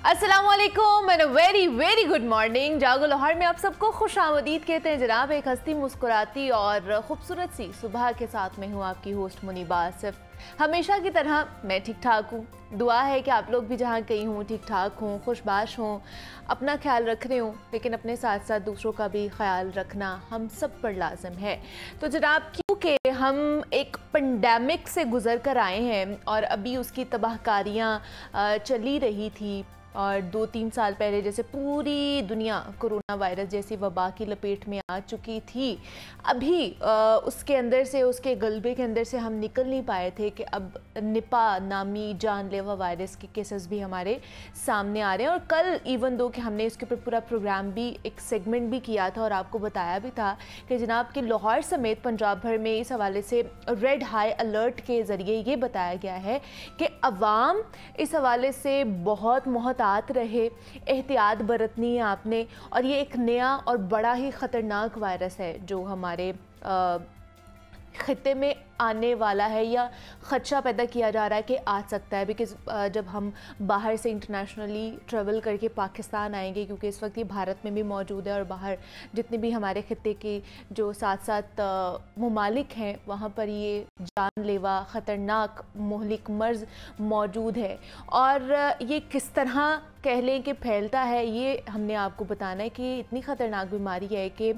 अस्सलामुअलैकुम and very very good morning. जागो लाहौर में आप सबको खुश आमदीद कहते हैं जनाब। एक हंसती मुस्कुराती और खूबसूरत सी सुबह के साथ में हूँ आपकी होस्ट मुनीबा आसिफ। हमेशा की तरह मैं ठीक ठाक हूँ। दुआ है कि आप लोग भी जहाँ कहीं हों ठीक ठाक हों, खुशबाश हों, अपना ख्याल रख रहे हों, लेकिन अपने साथ साथ दूसरों का भी ख्याल रखना हम सब पर लाजम है। तो जनाब क्योंकि हम एक पेंडेमिक से गुज़र कर आए हैं और अभी उसकी तबाहकारियाँ चली रही थी और 2-3 साल पहले जैसे पूरी दुनिया कोरोना वायरस जैसी वबा की लपेट में आ चुकी थी, अभी उसके अंदर से, उसके गलबे के अंदर से हम निकल नहीं पाए थे कि अब निपा नामी जानलेवा वायरस के केसेस भी हमारे सामने आ रहे हैं। और कल इवन दो कि हमने इसके ऊपर पूरा प्रोग्राम भी, एक सेगमेंट भी किया था और आपको बताया भी था कि जनाब कि लाहौर समेत पंजाब भर में इस हवाले से रेड हाई अलर्ट के ज़रिए ये बताया गया है कि अवाम इस हवाले से बहुत मोहतात रहे, एहतियात बरतनी है आपने। और ये एक नया और बड़ा ही ख़तरनाक वायरस है जो हमारे खित्ते में आने वाला है या ख़दशा पैदा किया जा रहा है कि आ सकता है। बिकॉज़ जब हम बाहर से इंटरनेशनली ट्रैवल करके पाकिस्तान आएंगे, क्योंकि इस वक्त ये भारत में भी मौजूद है और बाहर जितने भी हमारे खित्ते के जो साथ साथ ममालिक हैं वहाँ पर ये जानलेवा ख़तरनाक मुहलिक मर्ज़ मौजूद है। और ये किस तरह कह लें कि फैलता है, ये हमने आपको बताना है कि इतनी ख़तरनाक बीमारी है कि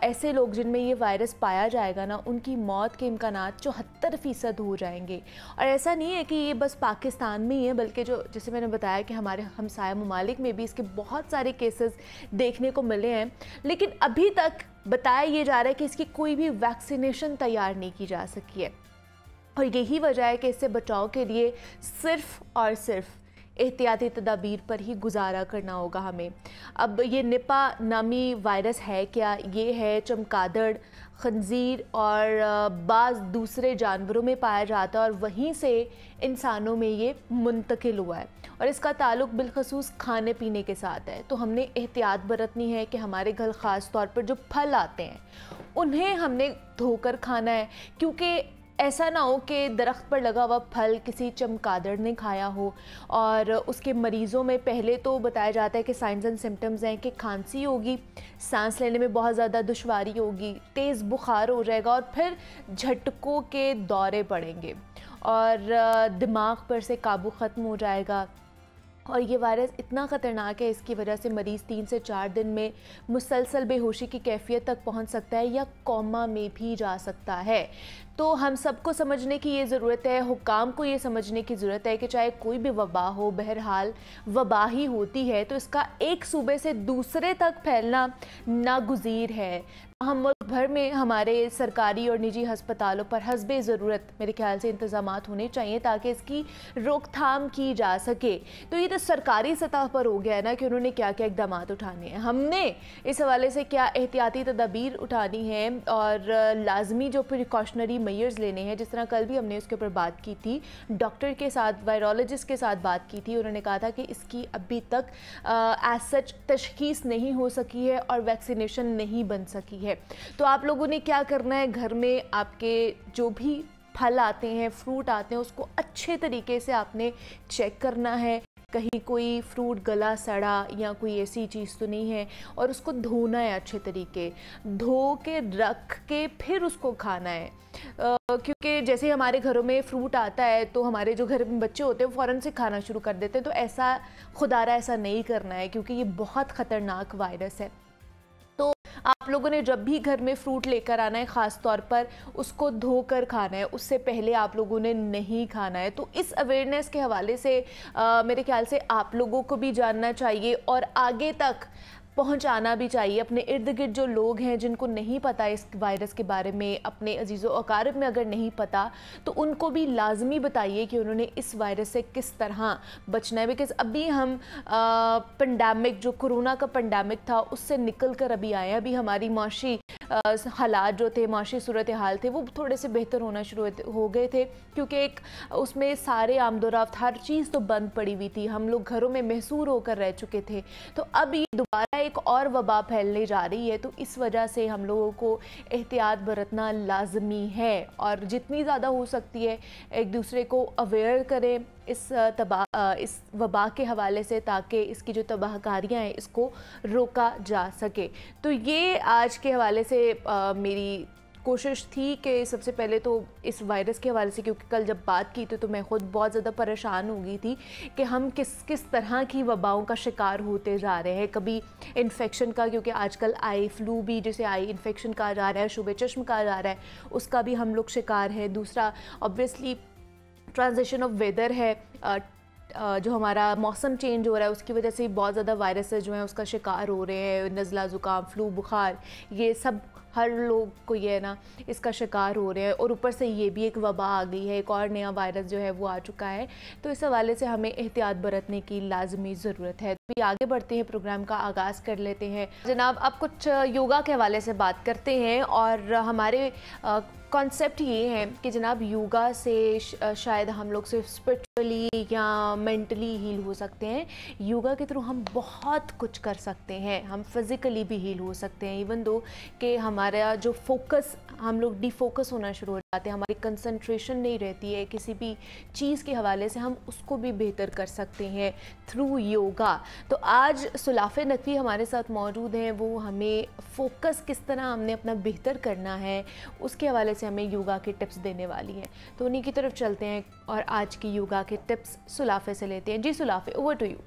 ऐसे लोग जिनमें ये वायरस पाया जाएगा ना, उनकी मौत के इम्कान 74% हो जाएंगे। और ऐसा नहीं है कि ये बस पाकिस्तान में ही है, बल्कि जो जैसे मैंने बताया कि हमारे हमसाया ममालिक में भी इसके बहुत सारे केसेस देखने को मिले हैं। लेकिन अभी तक बताया ये जा रहा है कि इसकी कोई भी वैक्सीनेशन तैयार नहीं की जा सकी है और यही वजह है कि इससे बचाव के लिए सिर्फ और सिर्फ एहतियाती तदाबीर पर ही गुजारा करना होगा हमें। अब ये निपा नामी वायरस है क्या? ये है चमगादड़, खंजीर और बाज़ दूसरे जानवरों में पाया जाता है और वहीं से इंसानों में ये मुंतकिल हुआ है और इसका ताल्लुक़ बिलखसूस खाने पीने के साथ है। तो हमने एहतियात बरतनी है कि हमारे घर ख़ास तौर पर जो फल आते हैं उन्हें हमने धोकर खाना है, क्योंकि ऐसा ना हो कि दरख्त पर लगा हुआ फल किसी चमगादड़ ने खाया हो और उसके मरीज़ों में पहले तो बताया जाता है कि साइंस एंड सिम्टम्स हैं कि खांसी होगी, सांस लेने में बहुत ज़्यादा दुश्वारी होगी, तेज़ बुखार हो जाएगा और फिर झटकों के दौरे पड़ेंगे और दिमाग पर से काबू ख़त्म हो जाएगा। और ये वायरस इतना ख़तरनाक है, इसकी वजह से मरीज़ 3 से 4 दिन में मुसलसल बेहोशी की कैफियत तक पहुंच सकता है या कोमा में भी जा सकता है। तो हम सबको समझने की ये ज़रूरत है, हुक्काम को ये समझने की ज़रूरत है कि चाहे कोई भी वबा हो, बहरहाल वबा ही होती है तो इसका एक सूबे से दूसरे तक फैलना नागुज़ीर है। हम मुल्क भर में हमारे सरकारी और निजी हस्पतालों पर हस्बे ज़रूरत मेरे ख्याल से इंतज़ामात होने चाहिए ताकि इसकी रोकथाम की जा सके। तो ये तो सरकारी सतह पर हो गया है ना कि उन्होंने क्या क्या इक़दाम उठाने हैं, हमने इस हवाले से क्या एहतियाती तदाबीर उठानी है और लाजमी जो प्रिकॉशनरी मेजर्स लेने हैं। जिस तरह कल भी हमने उसके ऊपर बात की थी, डॉक्टर के साथ, वायरोलॉजिस्ट के साथ बात की थी, उन्होंने कहा था कि इसकी अभी तक एज सच तशख़ीस नहीं हो सकी है और वैक्सीनेशन नहीं बन सकी है। तो आप लोगों ने क्या करना है, घर में आपके जो भी फल आते हैं, फ्रूट आते हैं, उसको अच्छे तरीके से आपने चेक करना है, कहीं कोई फ्रूट गला सड़ा या कोई ऐसी चीज़ तो नहीं है, और उसको धोना है, अच्छे तरीके धो के रख के फिर उसको खाना है। क्योंकि जैसे हमारे घरों में फ्रूट आता है तो हमारे जो घर में बच्चे होते हैं वो फ़ौरन से खाना शुरू कर देते हैं। तो ऐसा खुदारा ऐसा नहीं करना है, क्योंकि ये बहुत ख़तरनाक वायरस है। तो आप लोगों ने जब भी घर में फ्रूट लेकर आना है, ख़ास तौर पर उसको धोकर खाना है, उससे पहले आप लोगों ने नहीं खाना है। तो इस अवेयरनेस के हवाले से मेरे ख्याल से आप लोगों को भी जानना चाहिए और आगे तक पहुंचाना भी चाहिए। अपने इर्द गिर्द जो लोग हैं जिनको नहीं पता इस वायरस के बारे में, अपने अजीज़ो अकारिब में अगर नहीं पता तो उनको भी लाजमी बताइए कि उन्होंने इस वायरस से किस तरह बचना है। बिकॉज़ अभी हम पेंडेमिक, जो कोरोना का पेंडेमिक था, उससे निकल कर अभी आए हैं। अभी हमारी माशी हालात जो थे, माशी सूरत हाल थे, वो थोड़े से बेहतर होना शुरू हो गए थे, क्योंकि एक उसमें सारे आमदोरफ्त, हर चीज़ तो बंद पड़ी हुई थी, हम लोग घरों में महसूर होकर रह चुके थे। तो अब ये दोबारा एक और वबा फैलने जा रही है, तो इस वजह से हम लोगों को एहतियात बरतना लाजमी है और जितनी ज़्यादा हो सकती है एक दूसरे को अवेयर करें, इस वबा के हवाले से, ताकि इसकी जो तबाहकारियाँ हैं इसको रोका जा सके। तो ये आज के हवाले से मेरी कोशिश थी कि सबसे पहले तो इस वायरस के हवाले से, क्योंकि कल जब बात की तो मैं ख़ुद बहुत ज़्यादा परेशान हो गई थी कि हम किस तरह की वबाओं का शिकार होते जा रहे हैं। कभी इन्फेक्शन का, क्योंकि आजकल आई फ्लू भी, जिसे आई इन्फेक्शन कहा जा रहा है, शुबे चश्म कहा जा रहा है, उसका भी हम लोग शिकार हैं। दूसरा ऑब्वियसली ट्रांजिशन ऑफ वेदर है, जो हमारा मौसम चेंज हो रहा है उसकी वजह से बहुत ज़्यादा वायरसेस जो हैं उसका शिकार हो रहे हैं। नज़ला, ज़ुकाम, फ्लू, बुखार, ये सब हर लोग को ये है ना इसका शिकार हो रहे हैं, और ऊपर से ये भी एक वबा आ गई है, एक और नया वायरस जो है वो आ चुका है। तो इस हवाले से हमें एहतियात बरतने की लाजमी ज़रूरत है। तो आगे बढ़ते हैं, प्रोग्राम का आगाज़ कर लेते हैं। जनाब, अब कुछ योगा के हवाले से बात करते हैं, और हमारे कॉन्सेप्ट ये है कि जनाब योगा से शायद हम लोग सिर्फ स्पिरिचुअली या मेंटली हील हो सकते हैं। योगा के थ्रू हम बहुत कुछ कर सकते हैं, हम फिज़िकली भी हील हो सकते हैं। इवन दो कि हमारा जो फोकस, हम लोग डिफोकस होना शुरू हो जाते हैं, हमारी कंसंट्रेशन नहीं रहती है किसी भी चीज़ के हवाले से, हम उसको भी बेहतर कर सकते हैं थ्रू योगा। तो आज सुलाफ़े नकवी हमारे साथ मौजूद हैं, वो हमें फ़ोकस किस तरह हमने अपना बेहतर करना है उसके हवाले से हमें योगा के टिप्स देने वाली हैं। तो उन्हीं की तरफ चलते हैं और आज की योगा के टिप्स सुलाफ़े से लेते हैं। जी सुलाफ़े, ओवर टू यू।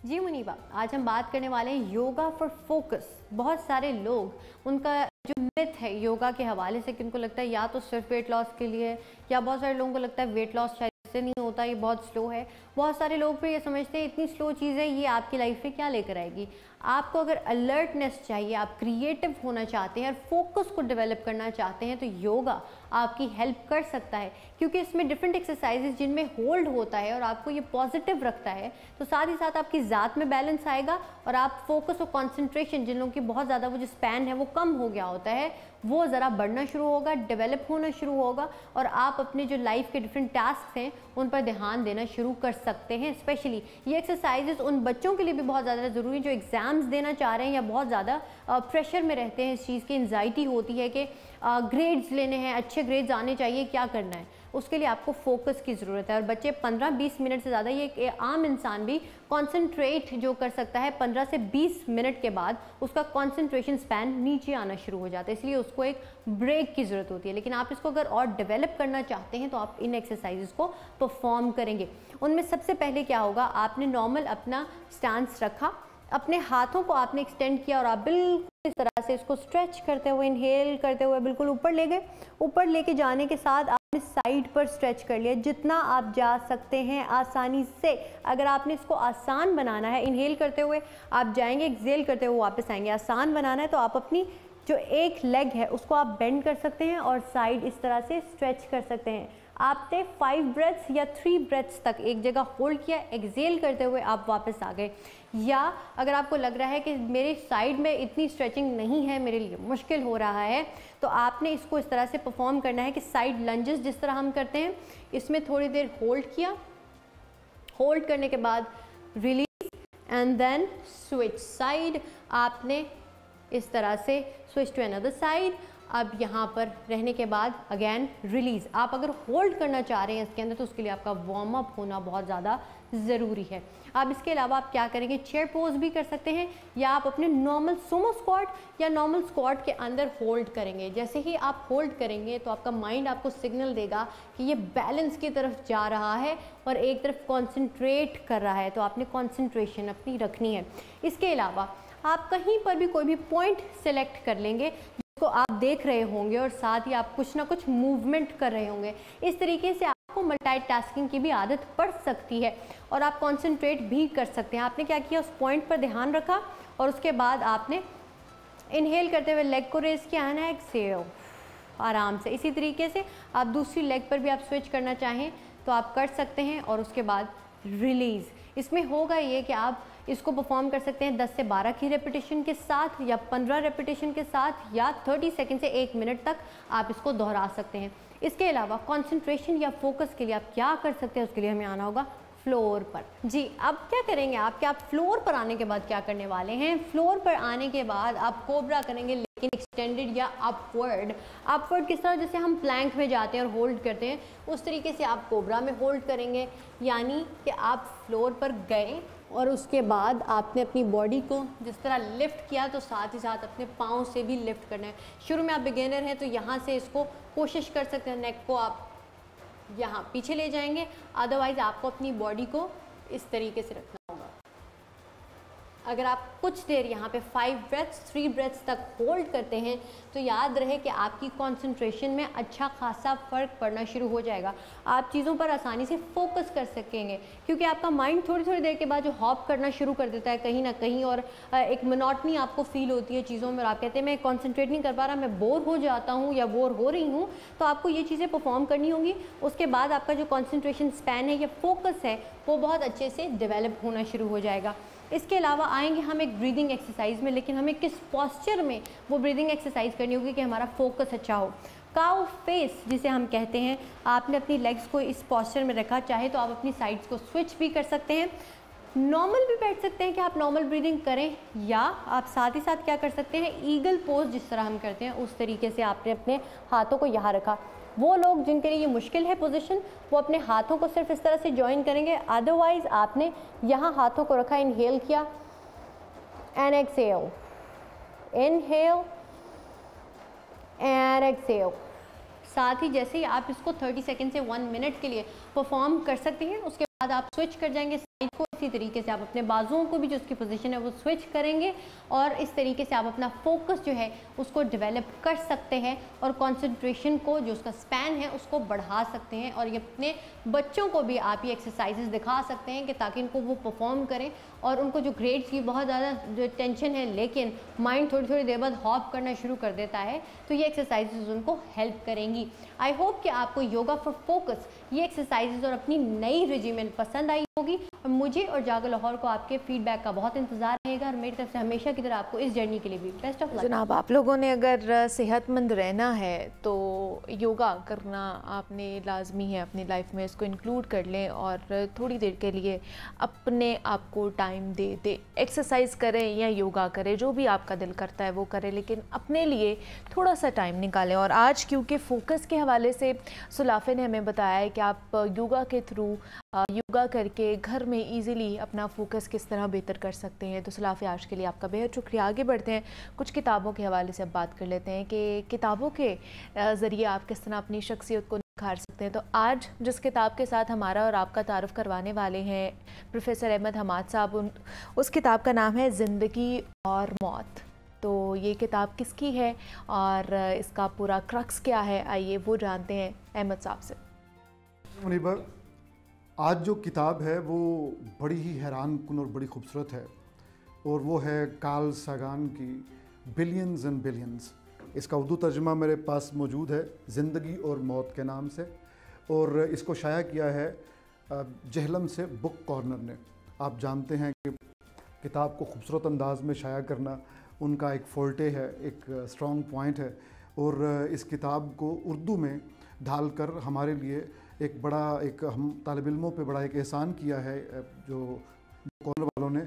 जी मुनीबा, आज हम बात करने वाले हैं योगा फॉर फोकस। बहुत सारे लोग, उनका जो मिथ है योगा के हवाले से कि उनको लगता है या तो सिर्फ वेट लॉस के लिए, या बहुत सारे लोगों को लगता है वेट लॉस शायद इससे नहीं होता, ये बहुत स्लो है। बहुत सारे लोग फिर ये समझते हैं इतनी स्लो चीज़ है, ये आपकी लाइफ में क्या लेकर आएगी। आपको अगर अलर्टनेस चाहिए, आप क्रिएटिव होना चाहते हैं और फोकस को डेवलप करना चाहते हैं, तो योगा आपकी हेल्प कर सकता है, क्योंकि इसमें डिफरेंट एक्सरसाइजेज जिनमें होल्ड होता है और आपको ये पॉजिटिव रखता है। तो साथ ही साथ आपकी ज़ात में बैलेंस आएगा और आप फोकस और कॉन्सेंट्रेशन, जिन लोगों की बहुत ज़्यादा वो जो स्पैन है वो कम हो गया होता है, वो ज़रा बढ़ना शुरू होगा, डेवलप होना शुरू होगा, और आप अपने जो लाइफ के डिफरेंट टास्क हैं उन पर ध्यान देना शुरू कर सकते हैं। स्पेशली ये एक्सरसाइजेज उन बच्चों के लिए भी बहुत ज़्यादा ज़रूरी है जो एग्ज़ाम्स देना चाह रहे हैं या बहुत ज़्यादा प्रेशर में रहते हैं, इस चीज़ की एंजाइटी होती है कि ग्रेड्स लेने हैं, अच्छे ग्रेड्स आने चाहिए, क्या करना है। उसके लिए आपको फोकस की ज़रूरत है। और बच्चे 15-20 मिनट से ज़्यादा, ये एक आम इंसान भी कंसंट्रेट जो कर सकता है 15 से 20 मिनट के बाद उसका कंसंट्रेशन स्पैन नीचे आना शुरू हो जाता है, इसलिए उसको एक ब्रेक की ज़रूरत होती है। लेकिन आप इसको अगर और डेवलप करना चाहते हैं तो आप इन एक्सरसाइजेस को परफॉर्म करेंगे। उनमें सबसे पहले क्या होगा, आपने नॉर्मल अपना स्टांस रखा, अपने हाथों को आपने एक्सटेंड किया और आप बिल्कुल इस तरह से इसको स्ट्रेच करते हुए, इनहेल करते हुए बिल्कुल ऊपर ले गए। ऊपर लेके जाने के साथ आपने साइड पर स्ट्रेच कर लिया, जितना आप जा सकते हैं आसानी से। अगर आपने इसको आसान बनाना है, इनहेल करते हुए आप जाएंगे, एक्सहेल करते हुए वापस आएंगे। आसान बनाना है तो आप अपनी जो एक लेग है उसको आप बेंड कर सकते हैं और साइड इस तरह से स्ट्रेच कर सकते हैं। आपने 5 ब्रेथ्स या 3 ब्रेथ्स तक एक जगह होल्ड किया, एक्सहेल करते हुए आप वापस आ गए। या अगर आपको लग रहा है कि मेरे साइड में इतनी स्ट्रेचिंग नहीं है, मेरे लिए मुश्किल हो रहा है, तो आपने इसको इस तरह से परफॉर्म करना है कि साइड लंजेस जिस तरह हम करते हैं, इसमें थोड़ी देर होल्ड किया, होल्ड करने के बाद release and then switch side. आपने इस तरह से स्विच टू अनदर साइड। अब यहाँ पर रहने के बाद अगेन रिलीज़। आप अगर होल्ड करना चाह रहे हैं इसके अंदर तो उसके लिए आपका वार्म अप होना बहुत ज़्यादा ज़रूरी है। अब इसके अलावा आप क्या करेंगे, चेयर पोज भी कर सकते हैं, या आप अपने नॉर्मल सुमो स्क्वाट या नॉर्मल स्क्वाट के अंदर होल्ड करेंगे। जैसे ही आप होल्ड करेंगे तो आपका माइंड आपको सिग्नल देगा कि ये बैलेंस की तरफ जा रहा है और एक तरफ कॉन्सेंट्रेट कर रहा है, तो आपने कॉन्सेंट्रेशन अपनी रखनी है। इसके अलावा आप कहीं पर भी कोई भी पॉइंट सेलेक्ट कर लेंगे को आप देख रहे होंगे और साथ ही आप कुछ ना कुछ मूवमेंट कर रहे होंगे। इस तरीके से आपको मल्टीटास्किंग की भी आदत पड़ सकती है और आप कंसंट्रेट भी कर सकते हैं। आपने क्या किया, उस पॉइंट पर ध्यान रखा और उसके बाद आपने इनहेल करते हुए लेग को रेस किया है ना, एक्सहेल आराम से। इसी तरीके से आप दूसरी लेग पर भी आप स्विच करना चाहें तो आप कर सकते हैं और उसके बाद रिलीज़। इसमें होगा ये कि आप इसको परफॉर्म कर सकते हैं 10 से 12 की रेपिटेशन के साथ या 15 रेपिटेशन के साथ, या 30 सेकंड से 1 मिनट तक आप इसको दोहरा सकते हैं। इसके अलावा कंसंट्रेशन या फोकस के लिए आप क्या कर सकते हैं, उसके लिए हमें आना होगा फ्लोर पर। जी, अब क्या करेंगे आप फ्लोर पर आने के बाद क्या करने वाले हैं, फ्लोर पर आने के बाद आप कोबरा करेंगे, लेकिन एक्सटेंडेड या अपवर्ड। अपवर्ड किस तरह, जैसे हम प्लैंक में जाते हैं और होल्ड करते हैं, उस तरीके से आप कोबरा में होल्ड करेंगे, यानी कि आप फ्लोर पर गए और उसके बाद आपने अपनी बॉडी को जिस तरह लिफ्ट किया तो साथ ही साथ अपने पाँव से भी लिफ्ट करना है। शुरू में आप बिगिनर हैं तो यहाँ से इसको कोशिश कर सकते हैं, नेक को आप यहाँ पीछे ले जाएंगे, अदरवाइज़ आपको अपनी बॉडी को इस तरीके से रखना होगा। अगर आप कुछ देर यहाँ पे 5 ब्रेथ्स 3 ब्रेथ्स तक होल्ड करते हैं तो याद रहे कि आपकी कंसंट्रेशन में अच्छा खासा फ़र्क पड़ना शुरू हो जाएगा। आप चीज़ों पर आसानी से फोकस कर सकेंगे, क्योंकि आपका माइंड थोड़ी थोड़ी देर के बाद जो हॉप करना शुरू कर देता है कहीं ना कहीं, और एक मोनोटनी आपको फील होती है चीज़ों में, और आप कहते हैं मैं कॉन्सेंट्रेट नहीं कर पा रहा, मैं बोर हो जाता हूँ या बोर हो रही हूँ, तो आपको ये चीज़ें परफॉर्म करनी होंगी। उसके बाद आपका जो कॉन्सेंट्रेशन स्पैन है या फोकस है वो बहुत अच्छे से डेवलप होना शुरू हो जाएगा। इसके अलावा आएंगे हम एक ब्रीदिंग एक्सरसाइज में, लेकिन हमें किस पोस्चर में वो ब्रीदिंग एक्सरसाइज करनी होगी कि हमारा फोकस अच्छा हो। काउ फेस जिसे हम कहते हैं, आपने अपनी लेग्स को इस पोस्चर में रखा, चाहे तो आप अपनी साइड्स को स्विच भी कर सकते हैं, नॉर्मल भी बैठ सकते हैं कि आप नॉर्मल ब्रीदिंग करें, या आप साथ ही साथ क्या कर सकते हैं, ईगल पोज जिस तरह हम करते हैं उस तरीके से आपने अपने हाथों को यहाँ रखा। वो लोग जिनके लिए ये मुश्किल है पोजीशन, वो अपने हाथों को सिर्फ इस तरह से जॉइन करेंगे, अदरवाइज आपने यहाँ हाथों को रखा, इनहेल किया and exhale, inhale and exhale. साथ ही जैसे ही आप इसको 30 सेकंड से 1 मिनट के लिए परफॉर्म कर सकते हैं, उसके बाद आप स्विच कर जाएंगे साइड को। इसी तरीके से आप अपने बाजुओं को भी जो उसकी पोजीशन है वो स्विच करेंगे, और इस तरीके से आप अपना फोकस जो है उसको डेवलप कर सकते हैं, और कंसंट्रेशन को जो उसका स्पैन है उसको बढ़ा सकते हैं। और ये अपने बच्चों को भी आप ये एक्सरसाइजेस दिखा सकते हैं कि ताकि इनको वो परफॉर्म करें, और उनको जो ग्रेड्स की बहुत ज़्यादा जो टेंशन है लेकिन माइंड थोड़ी थोड़ी देर बाद हॉप करना शुरू कर देता है, तो ये एक्सरसाइजेस उनको हेल्प करेंगी। आई होप कि आपको योगा फॉर फोकस ये एक्सरसाइजेस और अपनी नई रेजिमेंट पसंद आई होगी, और मुझे और जागो लाहौर को आपके फीडबैक का बहुत इंतज़ार रहेगा, और मेरी तरफ से हमेशा की तरह आपको इस जर्नी के लिए भी बेस्ट ऑफ लक। जनाब, आप लोगों ने अगर सेहतमंद रहना है तो योगा करना आपने लाजमी है अपनी लाइफ में, इसको इंक्लूड कर लें और थोड़ी देर के लिए अपने आप को टाइम दे दे। एक्सरसाइज करें या योगा करें, जो भी आपका दिल करता है वो करें, लेकिन अपने लिए थोड़ा सा टाइम निकालें। और आज क्योंकि फ़ोकस के हवाले से सुलाफे ने हमें बताया है कि आप योगा के थ्रू योगा करके घर में इजीली अपना फोकस किस तरह बेहतर कर सकते हैं, तो सुलाफे आज के लिए आपका बेहद शुक्रिया। आगे बढ़ते हैं, कुछ किताबों के हवाले से अब बात कर लेते हैं कि किताबों के ज़रिए आप किस तरह अपनी शख्सियत को निखार सकते हैं। तो आज जिस किताब के साथ हमारा और आपका तारुफ करवाने वाले हैं प्रोफेसर अहमद हमाद साहब, उस किताब का नाम है ज़िंदगी और मौत। तो ये किताब किसकी है और इसका पूरा क्रक्स क्या है, आइए वो जानते हैं अहमद साहब से। मुनीबा, आज जो किताब है वो बड़ी ही हैरान कुन और बड़ी खूबसूरत है, और वो है कार्ल सागान की बिलियंस एंड बिलियंस। इसका उर्दू तर्जुमा मेरे पास मौजूद है, ज़िंदगी और मौत के नाम से, और इसको शाया किया है जहलम से बुक कॉर्नर ने। आप जानते हैं कि किताब को खूबसूरत अंदाज में शाया करना उनका एक फोल्टे है, एक स्ट्रॉन्ग पॉइंट है, और इस किताब को उर्दू में ढालकर हमारे लिए एक बड़ा, एक हम तालिब इल्मों पे बड़ा एक एहसान किया है जो कॉर्नर वालों ने।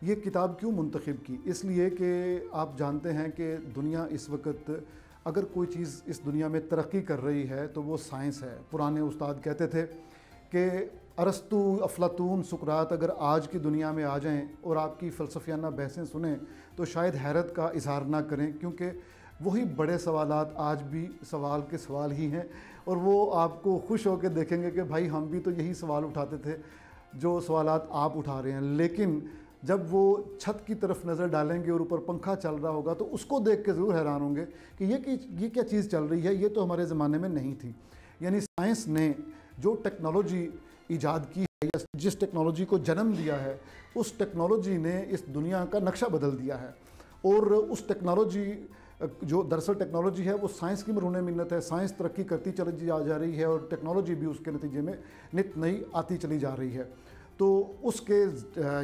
ये किताब क्यों मुंतखब की? इसलिए कि आप जानते हैं कि दुनिया इस वक्त अगर कोई चीज़ इस दुनिया में तरक्की कर रही है तो वो साइंस है। पुराने उस्ताद कहते थे कि अरस्तु, अफलातून, सुकरात अगर आज की दुनिया में आ जाएं और आपकी फ़लसफ़ियाना बहसें सुनें तो शायद हैरत का इजहार ना करें, क्योंकि वही बड़े सवालात आज भी सवाल के सवाल ही हैं, और वो आपको खुश होकर देखेंगे कि भाई हम भी तो यही सवाल उठाते थे जो सवालात आप उठा रहे हैं। लेकिन जब वो छत की तरफ नज़र डालेंगे और ऊपर पंखा चल रहा होगा तो उसको देख के ज़रूर हैरान होंगे कि ये क्या चीज़ चल रही है, ये तो हमारे ज़माने में नहीं थी। यानी साइंस ने जो टेक्नोलॉजी ईजाद की है या जिस टेक्नोलॉजी को जन्म दिया है, उस टेक्नोलॉजी ने इस दुनिया का नक्शा बदल दिया है। और उस टेक्नोलॉजी जो दरअसल टेक्नोलॉजी है वो साइंस की मरून मिन्नत है। साइंस तरक्की करती चली जा रही है और टेक्नोलॉजी भी उसके नतीजे में नित नई आती चली जा रही है। तो उसके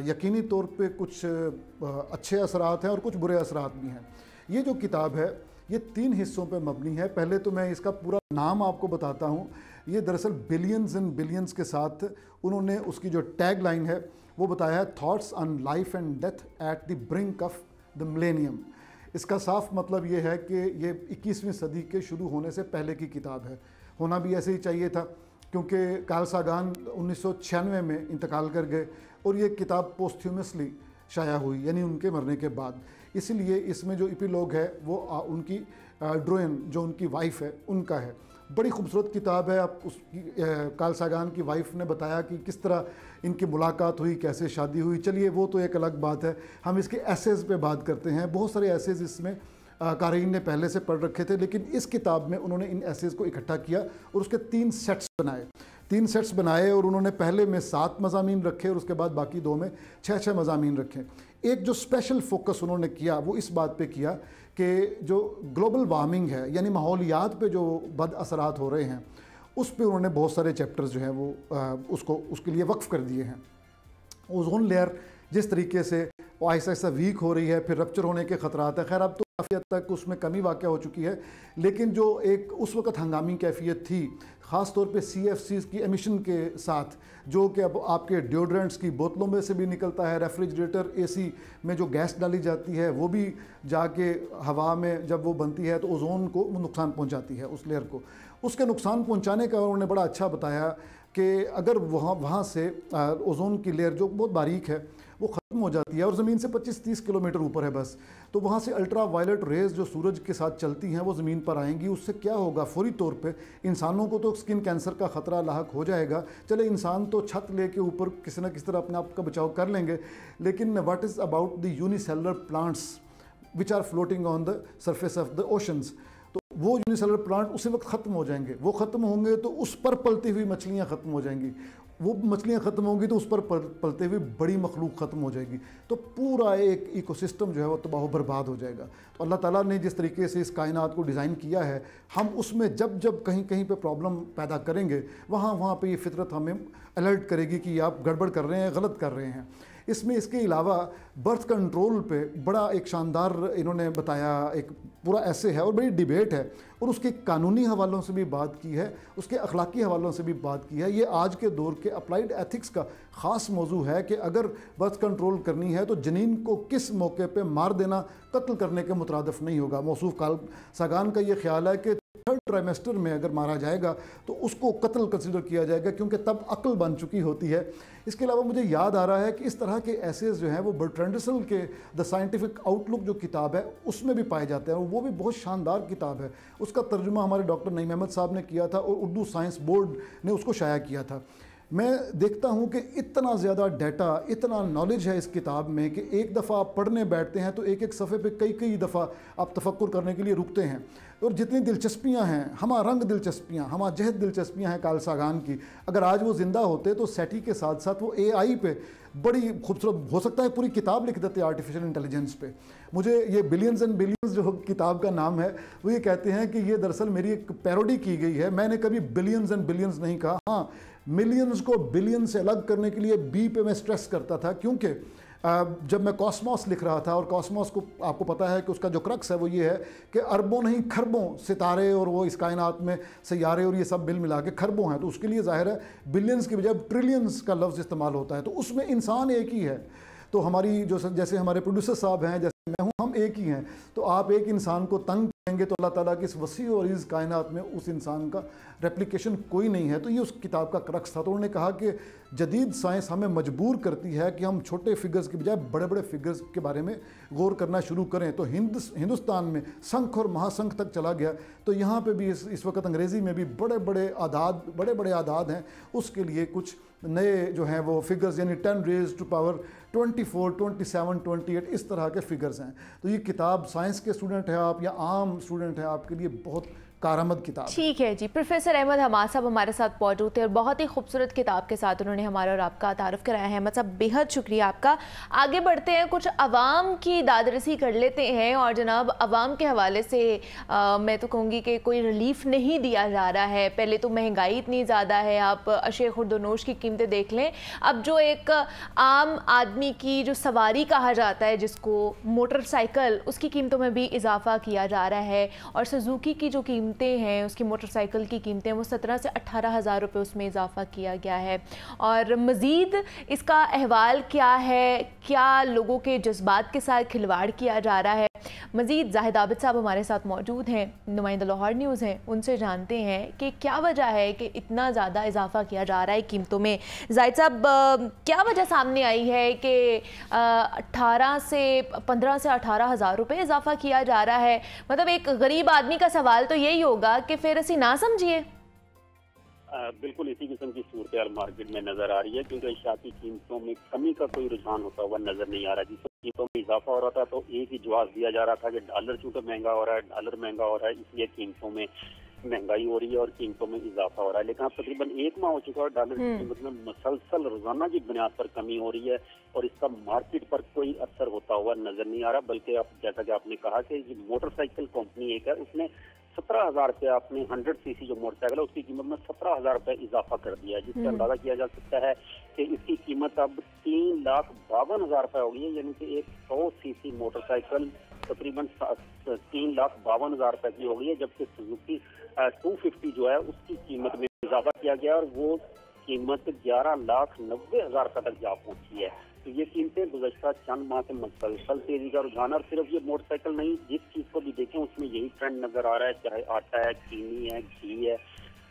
यकीनी तौर पे कुछ अच्छे असरात हैं और कुछ बुरे असरात भी हैं। ये जो किताब है ये 3 हिस्सों पे मबनी है। पहले तो मैं इसका पूरा नाम आपको बताता हूँ। ये दरअसल बिलियंस एंड बिलियंस के साथ उन्होंने उसकी जो टैग लाइन है वो बताया है, thoughts on life and death at the brink of the millennium. इसका साफ मतलब ये है कि ये 21वीं सदी के शुरू होने से पहले की किताब है। होना भी ऐसे ही चाहिए था, क्योंकि कार्ल सागान 1996 में इंतकाल कर गए और ये किताब पोस्ट्यूमसली शाया हुई, यानी उनके मरने के बाद। इसलिए इसमें जो एपिलॉग है वो उनकी ड्रोइन, जो उनकी वाइफ है, उनका है। बड़ी खूबसूरत किताब है। आप उसकी कार्ल सागान की वाइफ ने बताया कि किस तरह इनकी मुलाकात हुई, कैसे शादी हुई। चलिए वो तो एक अलग बात है, हम इसके एसेज पे बात करते हैं। बहुत सारे एसेज इसमें क़ारीन ने पहले से पढ़ रखे थे, लेकिन इस किताब में उन्होंने इन एसेज को इकट्ठा किया और उसके 3 सेट्स बनाए और उन्होंने पहले में 7 मज़ामीन रखे और उसके बाद बाकी 2 में 6 मज़ामीन रखे। एक जो स्पेशल फोकस उन्होंने किया वो इस बात पे किया कि जो ग्लोबल वार्मिंग है, यानी माहौलियात पे जो बद असरात हो रहे हैं, उस पे उन्होंने बहुत सारे चैप्टर्स जो हैं वो उसके लिए वक्फ़ कर दिए हैं। ओज़ोन लेयर जिस तरीके से वो आहिस्ता आहिस्ता वीक हो रही है, फिर रप्चर होने के ख़तरात है। खैर अब तो काफ़ी हद तक उसमें कमी वाक़या हो चुकी है, लेकिन जो एक उस वक़्त हंगामी कैफियत थी, ख़ास तौर पे CFCs की एमिशन के साथ, जो कि अब आपके डिओड्रेंट्स की बोतलों में से भी निकलता है, रेफ्रिजरेटर AC में जो गैस डाली जाती है वो भी जाके हवा में जब वो बनती है तो ओज़ोन को नुकसान पहुंचाती है, उस लेयर को। उसके नुकसान पहुंचाने का उन्होंने बड़ा अच्छा बताया कि अगर वहाँ से ओज़ोन की लेयर जो बहुत बारीक है वो ख़त्म हो जाती है और ज़मीन से 25-30 किलोमीटर ऊपर है बस, तो वहाँ से अल्ट्रा वायलेट रेज़ जो सूरज के साथ चलती हैं वो ज़मीन पर आएंगी। उससे क्या होगा, फौरी तौर पे इंसानों को तो स्किन कैंसर का ख़तरा लाहक हो जाएगा। चले इंसान तो छत लेके ऊपर किसी न किसी तरह अपने आप का बचाव कर लेंगे, लेकिन what is about the unicellular plants which are floating on the surface of the oceans, तो वो यूनिसेलुलर प्लांट उसी वक्त ख़त्म हो जाएंगे। वो ख़त्म होंगे तो उस पर पलती हुई मछलियाँ ख़त्म हो जाएंगी, वो मछलियाँ ख़त्म होंगी तो उस पर पलते हुए बड़ी मखलूक ख़त्म हो जाएगी, तो पूरा एक इकोसिस्टम जो है वो तबाह बर्बाद हो जाएगा। तो अल्लाह ताला ने जिस तरीके से इस कायनात को डिज़ाइन किया है, हम उसमें जब जब कहीं कहीं पे प्रॉब्लम पैदा करेंगे, वहाँ पे ये फितरत हमें अलर्ट करेगी कि आप गड़बड़ कर रहे हैं, गलत कर रहे हैं। इसमें इसके अलावा बर्थ कंट्रोल पे बड़ा एक शानदार इन्होंने बताया, एक पूरा ऐसे है और बड़ी डिबेट है, और उसके कानूनी हवालों से भी बात की है, उसके अखलाकी हवालों से भी बात की है। ये आज के दौर के अप्लाइड एथिक्स का ख़ास मौजू है कि अगर बर्थ कंट्रोल करनी है तो जनीन को किस मौके पे मार देना कत्ल करने के मुतरादिफ नहीं होगा। मौसूफ कार्ल सागान का ये ख्याल है कि 3rd ट्राइमेस्टर में अगर मारा जाएगा तो उसको कत्ल कंसिडर किया जाएगा, क्योंकि तब अक्ल बन चुकी होती है। इसके अलावा मुझे याद आ रहा है कि इस तरह के एसेज जो हैं वो बर्ट्रैंड रसल के द साइंटिफिक आउटलुक जो किताब है उसमें भी पाए जाते हैं, और वो भी बहुत शानदार किताब है। उसका तर्जुमा हमारे डॉक्टर नईम अहमद साहब ने किया था और उर्दू साइंस बोर्ड ने उसको शाया किया था। मैं देखता हूँ कि इतना ज़्यादा डाटा, इतना नॉलेज है इस किताब में कि एक दफ़ा आप पढ़ने बैठते हैं तो एक एक सफ़े पे कई दफ़ा आप तफक्कुर करने के लिए रुकते हैं। और जितनी दिलचस्पियाँ हैं, हमा रंग दिलचस्पियाँ, हमा जहद दिलचस्पियाँ हैं कार्ल सागान की, अगर आज वो ज़िंदा होते तो सेटी के साथ साथ वो AI पे बड़ी खूबसूरत, हो सकता है पूरी किताब लिख देते आर्टिफिशियल इंटेलिजेंस पे। मुझे ये बिलियंस एंड बिलियंस जो किताब का नाम है, वो ये कहते हैं कि ये दरअसल मेरी एक पैरोडी की गई है। मैंने कभी बिलियंस एंड बिलियंस नहीं कहा, हाँ मिलियंस को बिलियन से अलग करने के लिए बी पे मैं स्ट्रेस करता था, क्योंकि जब मैं कॉस्मोस लिख रहा था, और कॉस्मोस को आपको पता है कि उसका जो क्रक्स है वो ये है कि अरबों नहीं खरबों सितारे और वो इस कायनात में सैयारे और ये सब मिल मिला के खरबों हैं, तो उसके लिए ज़ाहिर है बिलियंस की बजाय ट्रिलियंस का लफ्ज़ इस्तेमाल होता है। तो उसमें इंसान एक ही है। तो हमारी जो जैसे हमारे प्रोड्यूसर साहब हैं, जैसे मैं हूँ, हम एक ही हैं। तो आप एक इंसान को तंग करेंगे तो अल्लाह ताला की इस वसी और इस कायनात में उस इंसान का रेप्लिकेशन कोई नहीं है। तो ये उस किताब का क्रक्स था। तो उन्होंने कहा कि जदीद साइंस हमें मजबूर करती है कि हम छोटे फिगर्स की बजाय बड़े बड़े फिगर्स के बारे में गौर करना शुरू करें। तो हिंदुस्तान में संख और महासंख तक चला गया, तो यहाँ पे भी इस वक्त अंग्रेज़ी में भी बड़े बड़े आदाद हैं, उसके लिए कुछ नए जो हैं वो फिगर्स, यानी 10 रेज़ टू पावर 24, 27, 28 इस तरह के फिगर्स हैं। तो ये किताब साइंस के स्टूडेंट हैं आप या आम स्टूडेंट हैं, आपके लिए बहुत कारआमद किताब। ठीक है जी, प्रोफेसर अहमद हमाद साहब हमारे साथ मौजूद थे और बहुत ही खूबसूरत किताब के साथ उन्होंने हमारा और आपका तारुफ कराया है। अहमद साहब बेहद शुक्रिया आपका। आगे बढ़ते हैं, कुछ अवाम की दादरसी कर लेते हैं। और जनाब अवाम के हवाले से मैं तो कहूँगी कि कोई रिलीफ नहीं दिया जा रहा है। पहले तो महंगाई इतनी ज़्यादा है, आप अशे खुर्दनोश की कीमतें देख लें। अब जो एक आम आदमी की जो सवारी कहा जाता है जिसको, मोटरसाइकिल, उसकी कीमतों में भी इजाफा किया जा रहा है। और सुजुकी की जो कीमतें हैं, उसकी मोटरसाइकिल की कीमतें, वो 17 से 18,000 रुपये उसमें इजाफा किया गया है। और मज़ीद इसका अहवाल क्या है, क्या लोगों के जज्बात के साथ खिलवाड़ किया जा रहा है, मज़ीद जाहिद आबिद साहब हमारे साथ मौजूद हैं, नुमाइंदा लाहौर न्यूज़ हैं, उनसे जानते हैं कि क्या वजह है कि इतना ज़्यादा इजाफा किया जा रहा है कीमतों में। जाहिद साहब, क्या वजह सामने आई है कि 15 से 18,000 रुपये इजाफा किया जा रहा है? मतलब एक गरीब आदमी का सवाल तो यही होगा कि फिर असी ना समझिए। बिल्कुल इसी किस्म की सूरत मार्केट में नजर आ रही है, क्योंकि इशाती कीमतों में कमी का कोई रुझान होता हुआ नजर नहीं आ रहा। जिस कीमतों में इजाफा हो रहा था तो एक ही जवाब दिया जा रहा था कि डॉलर चूंकि महंगा हो रहा है, डॉलर महंगा हो रहा है, इसलिए कीमतों में महंगाई हो रही है और कीमतों में इजाफा हो रहा है। लेकिन अब तकरीबन 1 माह हो चुका है, डॉलर की कीमत में मसलसल रोजाना की बुनियाद पर कमी हो रही है और इसका मार्केट पर कोई असर होता हुआ नजर नहीं आ रहा। बल्कि अब जैसा कि आपने कहा कि मोटरसाइकिल कंपनी एक है, उसने 17,000 रुपये अपने 100 सीसी जो मोटरसाइकिल है उसकी कीमत में 17,000 रुपये इजाफा कर दिया है, जिससे अंदाजा किया जा सकता है कि इसकी कीमत अब 3,52,000 रुपये हो गई है। यानी कि एक 100 सीसी मोटरसाइकिल तकरीबन 3,52,000 रुपये की हो गई है, जबकि सुजुकी 250 जो है उसकी कीमत में इजाफा किया गया और वो कीमत 11,90,000 रुपये तक जा पहुंची है। तो ये कीमतें गुज़श्ता चंद माह से मुसलसल तेजी का रुझान है और सिर्फ ये मोटरसाइकिल नहीं, जिस चीज़ को भी देखें उसमें यही ट्रेंड नजर आ रहा है, चाहे आटा है, चीनी है, घी है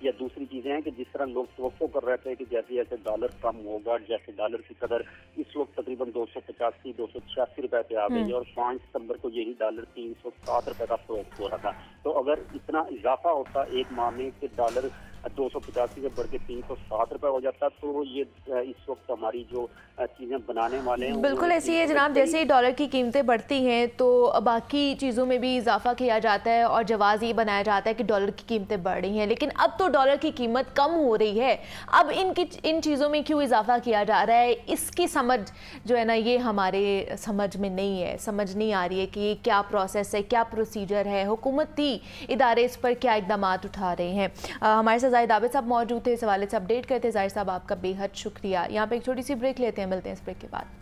या दूसरी चीजें हैं कि जिस तरह लोग तवक्को कर रहे थे कि जैसे जैसे डॉलर कम होगा, जैसे डॉलर की कदर इस वक्त तकरीबन 285-286 रुपए पे आ गई है और 5 सितंबर को यही डॉलर 307 रुपए का फरोख्त हो रहा था। तो अगर इतना इजाफा होता एक माह में कि डॉलर 285 से बढ़ के 307 रुपए हो जाता तो ये इस वक्त हमारी जो चीजें बनाने वाले हैं बिल्कुल ऐसी है जनाब। जैसे ही डॉलर की कीमतें बढ़ती हैं तो बाकी चीज़ों में भी इजाफा किया जाता है और जवाज़ ये बनाया जाता है कि डॉलर की कीमतें बढ़ रही हैं, लेकिन अब तो डॉलर की कीमत कम हो रही है। अब इन चीज़ों में क्यों इजाफा किया जा रहा है, इसकी समझ जो है ना ये हमारे समझ में नहीं है, समझ नहीं आ रही है कि क्या प्रोसेस है, क्या प्रोसीजर है, हुकूमती इदारे इस पर क्या इक़दाम उठा रहे हैं। हमारे साथ जाहिद आबिद साहब मौजूद थे, इस हवाले से अपडेट करते। जाहिद साहब आपका बेहद शुक्रिया। यहाँ पे एक छोटी सी ब्रेक लेते हैं, मिलते हैं इस ब्रेक के बाद।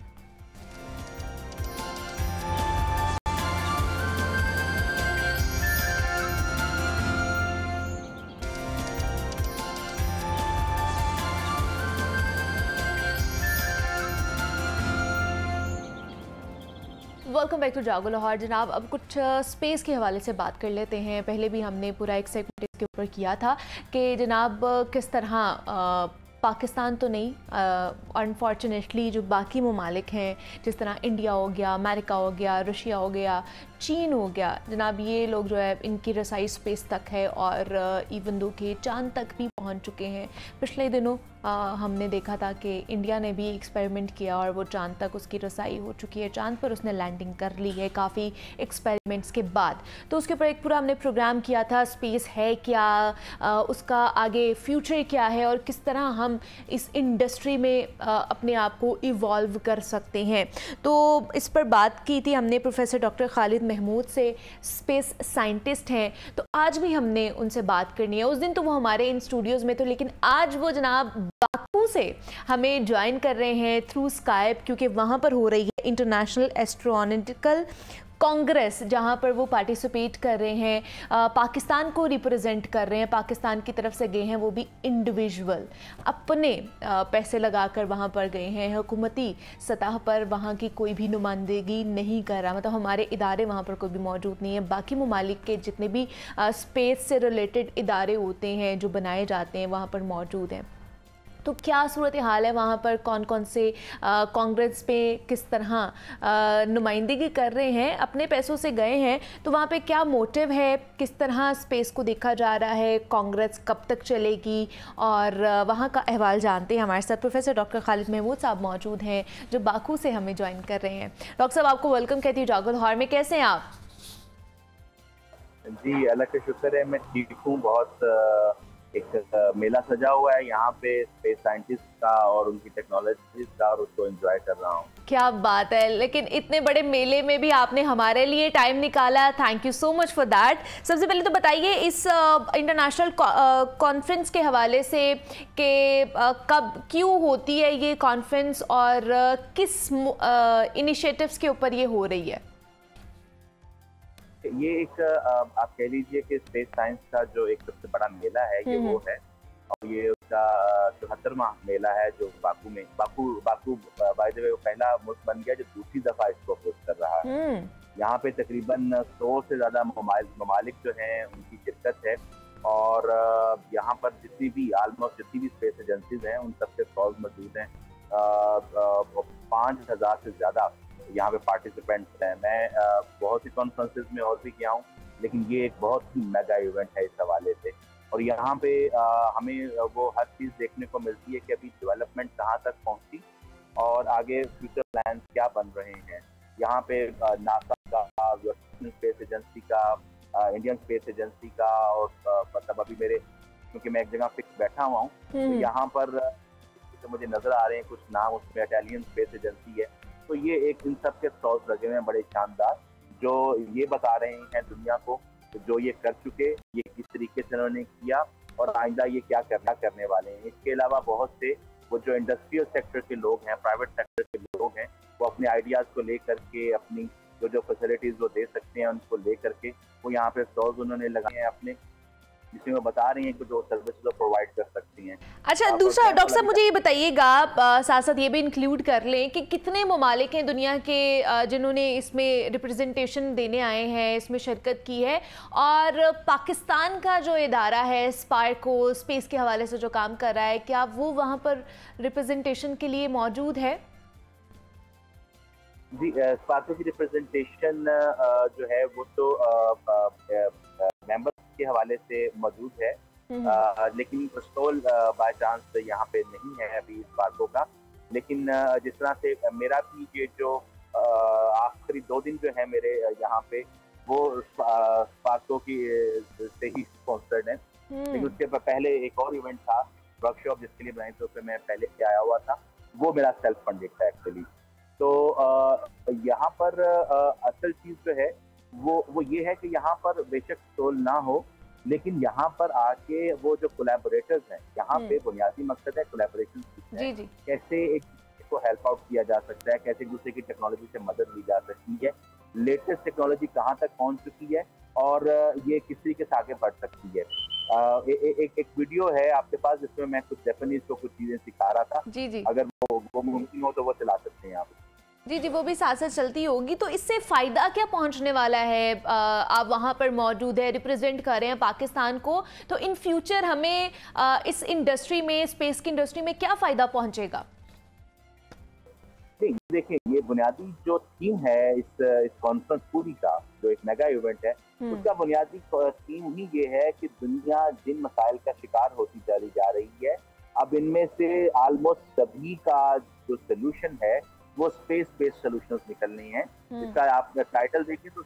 वेलकम बैक टू जागो लाहौर। जनाब अब कुछ स्पेस के हवाले से बात कर लेते हैं। पहले भी हमने पूरा एक सेगमेंट इसके ऊपर किया था कि जनाब किस तरह पाकिस्तान तो नहीं, अनफॉर्चुनेटली जो बाकी ममालिक हैं जिस तरह इंडिया हो गया, अमेरिका हो गया, रशिया हो गया, चीन हो गया, जनाब ये लोग जो है इनकी रसाई स्पेस तक है और इवन दो के चांद तक भी पहुंच चुके हैं। पिछले दिनों हमने देखा था कि इंडिया ने भी एक्सपेरिमेंट किया और वो चांद तक उसकी रसाई हो चुकी है, चांद पर उसने लैंडिंग कर ली है काफ़ी एक्सपेरिमेंट्स के बाद। तो उसके ऊपर एक पूरा हमने प्रोग्राम किया था, स्पेस है क्या, उसका आगे फ्यूचर क्या है और किस तरह हम इस इंडस्ट्री में अपने आप को इवॉल्व कर सकते हैं। तो इस पर बात की थी हमने प्रोफेसर डॉक्टर खालिद महमूद से, स्पेस साइंटिस्ट हैं। तो आज भी हमने उनसे बात करनी है। उस दिन तो वो हमारे इन स्टूडियोज़ में थे, लेकिन आज वो जनाब बाकू से हमें ज्वाइन कर रहे हैं थ्रू स्काइप, क्योंकि वहाँ पर हो रही है इंटरनेशनल एस्ट्रोनॉटिकल कांग्रेस, जहाँ पर वो पार्टिसिपेट कर रहे हैं, पाकिस्तान को रिप्रेजेंट कर रहे हैं। पाकिस्तान की तरफ से गए हैं वो भी इंडिविजुअल, अपने पैसे लगाकर वहाँ पर गए हैं, हुकूमती सतह पर वहाँ की कोई भी नुमाइंदगी नहीं कर रहा, मतलब हमारे इदारे वहाँ पर कोई भी मौजूद नहीं है। बाकी ममालिक के जितने भी स्पेस से रिलेटेड इदारे होते हैं जो बनाए जाते हैं वहाँ पर मौजूद हैं। तो क्या सूरत हाल है वहाँ पर, कौन कौन से कांग्रेस पे किस तरह नुमाइंदगी कर रहे हैं, अपने पैसों से गए हैं, तो वहाँ पे क्या मोटिव है, किस तरह स्पेस को देखा जा रहा है, कांग्रेस कब तक चलेगी, और वहाँ का अहवाल जानते हैं। हमारे साथ प्रोफेसर डॉक्टर खालिद महमूद साहब मौजूद हैं जो बाकू से हमें ज्वाइन कर रहे हैं। डॉक्टर साहब आपको वेलकम कहती हूँ जागो लाहौर में, कैसे हैं आप? जी अल्लाह का शुक्र है, मैं ठीक हूँ। बहुत एक मेला सजा हुआ है यहाँ पे स्पेस साइंटिस्ट का और उनकी टेक्नोलॉजी का, और उसको एंजॉय कर रहा हूँ। क्या बात है, लेकिन इतने बड़े मेले में भी आपने हमारे लिए टाइम निकाला, thank you so much for that. सबसे पहले तो बताइए इस इंटरनेशनल कॉन्फ्रेंस के हवाले से कि कब क्यों होती है ये कॉन्फ्रेंस और किस इनिशिएटिव्स के ऊपर ये हो रही है? ये एक आप कह लीजिए कि स्पेस साइंस का जो एक सबसे बड़ा मेला है ये वो है, और ये उसका 74वां मेला है जो बाकू में, बाकू बाय द वे वो पहला मुल्क बन गया जो दूसरी दफा इसको होस्ट कर रहा है। यहाँ पे तकरीबन 100 से ज़्यादा ममालिक जो हैं उनकी शिरकत है, और यहाँ पर जितनी भी ऑलमोस्ट जितनी भी स्पेस एजेंसीज हैं उन सबके स्टॉल्स मौजूद हैं। 5000 से ज़्यादा यहाँ पे पार्टिसिपेंट्स हैं। मैं बहुत सी कॉन्फ्रेंसेज में और भी गया हूँ, लेकिन ये एक बहुत ही मेगा इवेंट है इस हवाले से। और यहाँ पे हमें वो हर चीज़ देखने को मिलती है कि अभी डेवलपमेंट कहाँ तक पहुँची और आगे फ्यूचर प्लान क्या बन रहे हैं। यहाँ पे नासा का, यूरोपियन स्पेस एजेंसी का, इंडियन स्पेस एजेंसी का, और मतलब अभी मेरे, क्योंकि मैं एक जगह फिक्स बैठा हुआ हूँ, तो यहाँ पर जो मुझे नजर आ रहे हैं कुछ नाम, उसमें इटालियन स्पेस एजेंसी है। तो ये एक इन सब के स्टॉल्स लगे हुए हैं बड़े शानदार, जो ये बता रहे हैं दुनिया को जो ये कर चुके, ये किस तरीके से उन्होंने किया और आइंदा ये क्या करने वाले हैं। इसके अलावा बहुत से वो जो इंडस्ट्रियल सेक्टर के लोग हैं, प्राइवेट सेक्टर के लोग हैं, वो अपने आइडियाज़ को लेकर के, अपनी जो फैसिलिटीज़ वो दे सकते हैं उनको लेकर के वो यहाँ पे स्टॉल्स उन्होंने लगाए हैं अपने, जिसमें वो बता रही हैं कि जो सर्विसेज प्रोवाइड कर सकती हैं। अच्छा, दूसरा डॉक्टर साहब मुझे ये बताइएगा, आप साथ साथ ये भी इंक्लूड कर लें कि कितने ममालिक हैं दुनिया के जिन्होंने इसमें रिप्रेजेंटेशन देने आए हैं, इसमें शिरकत की है, और पाकिस्तान का जो इदारा है स्पार्को स्पेस के हवाले से जो काम कर रहा है, क्या वो वहाँ पर रिप्रेजेंटेशन के लिए मौजूद है? जी, स्पार्को की रिप्रेजेंटेशन जो है वो तो मेंबर्स के हवाले से मौजूद है, लेकिन स्टॉल बाय चांस यहाँ पे नहीं है अभी स्पार्को का। लेकिन जिस तरह से मेरा भी ये जो आखिरी 2 दिन जो है मेरे यहाँ पे, वो स्पार्को की से ही स्पॉन्सर्ड है। लेकिन उसके पहले एक और इवेंट था, वर्कशॉप जिसके लिए बनाई, तो उसमें मैं पहले से आया हुआ था, वो मेरा सेल्फ फंडेड था एक्चुअली। तो यहाँ पर असल चीज़ जो है वो ये है कि यहाँ पर बेशक स्टॉल ना हो, लेकिन यहाँ पर आके वो जो कोलैबोरेटर्स हैं, यहाँ पे बुनियादी मकसद है कोलैबोरेशन सीखना है, कैसे एक दूसरे को हेल्प आउट किया जा सकता है, कैसे एक दूसरे की टेक्नोलॉजी से मदद ली जा सकती है, लेटेस्ट टेक्नोलॉजी कहाँ तक पहुँच चुकी है और ये किस तरीके से आगे बढ़ सकती है। एक वीडियो है आपके पास जिसमें मैं कुछ जापानीज को कुछ चीजें सिखा रहा था। जी। अगर वो मुमकिन हो तो वो चला सकते हैं आप। जी, वो भी साथ साथ चलती होगी। तो इससे फ़ायदा क्या पहुंचने वाला है? आप वहाँ पर मौजूद है, रिप्रेजेंट कर रहे हैं पाकिस्तान को, तो इन फ्यूचर हमें इस इंडस्ट्री में, स्पेस की इंडस्ट्री में क्या फ़ायदा पहुंचेगा? देखिए, ये बुनियादी जो थीम है इस कॉन्फ्रेंस पूरी का, जो एक मेगा इवेंट है, उसका बुनियादी थीम ही ये है कि दुनिया जिन मसाइल का शिकार होती चली जा रही है, अब इनमें से ऑलमोस्ट सभी का जो सोल्यूशन है वो स्पेस बेस्ड सॉल्यूशंस निकलने हैं। इसका आप टाइटल देखिए तो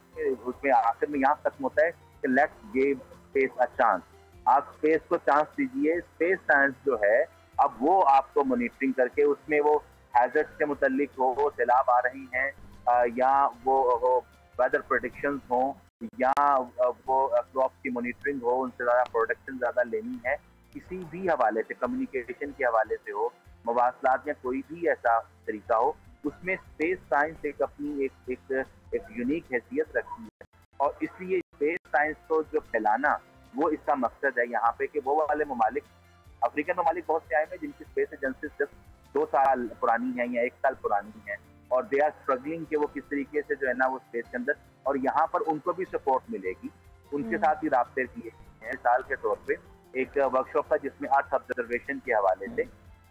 उसमें आखिर में यहाँ खत्म होता है कि let's give space a chance. आप स्पेस को चांस दीजिए। स्पेस साइंस जो है अब वो आपको मॉनिटरिंग करके उसमें वो हैजर्ड्स के मुतालिक हो, सैलाब आ रही हैं या वो वेदर प्रेडिक्शंस हो या वो क्रॉप की मॉनिटरिंग हो, उनसे ज़्यादा प्रोडक्शन ज़्यादा लेनी है, किसी भी हवाले से, कम्युनिकेशन के हवाले से हो, मवासलात या कोई भी ऐसा तरीका हो, उसमें स्पेस साइंस एक अपनी एक यूनिक हैसियत रखती है। और इसलिए स्पेस साइंस को जो फैलाना वो इसका मकसद है यहाँ पे कि वो वाले ममालिक, अफ्रीकन ममालिक बहुत से आए हैं जिनकी स्पेस एजेंसीज सिर्फ 2 साल पुरानी है या 1 साल पुरानी है, और दे आर स्ट्रगलिंग कि वो किस तरीके से जो है ना वो स्पेस के अंदर, और यहाँ पर उनको भी सपोर्ट मिलेगी। उनके साथ ही राब्ते किए हैं। साल के तौर पे एक वर्कशॉप था जिसमें अर्थ ऑब्जर्वेशन के हवाले से,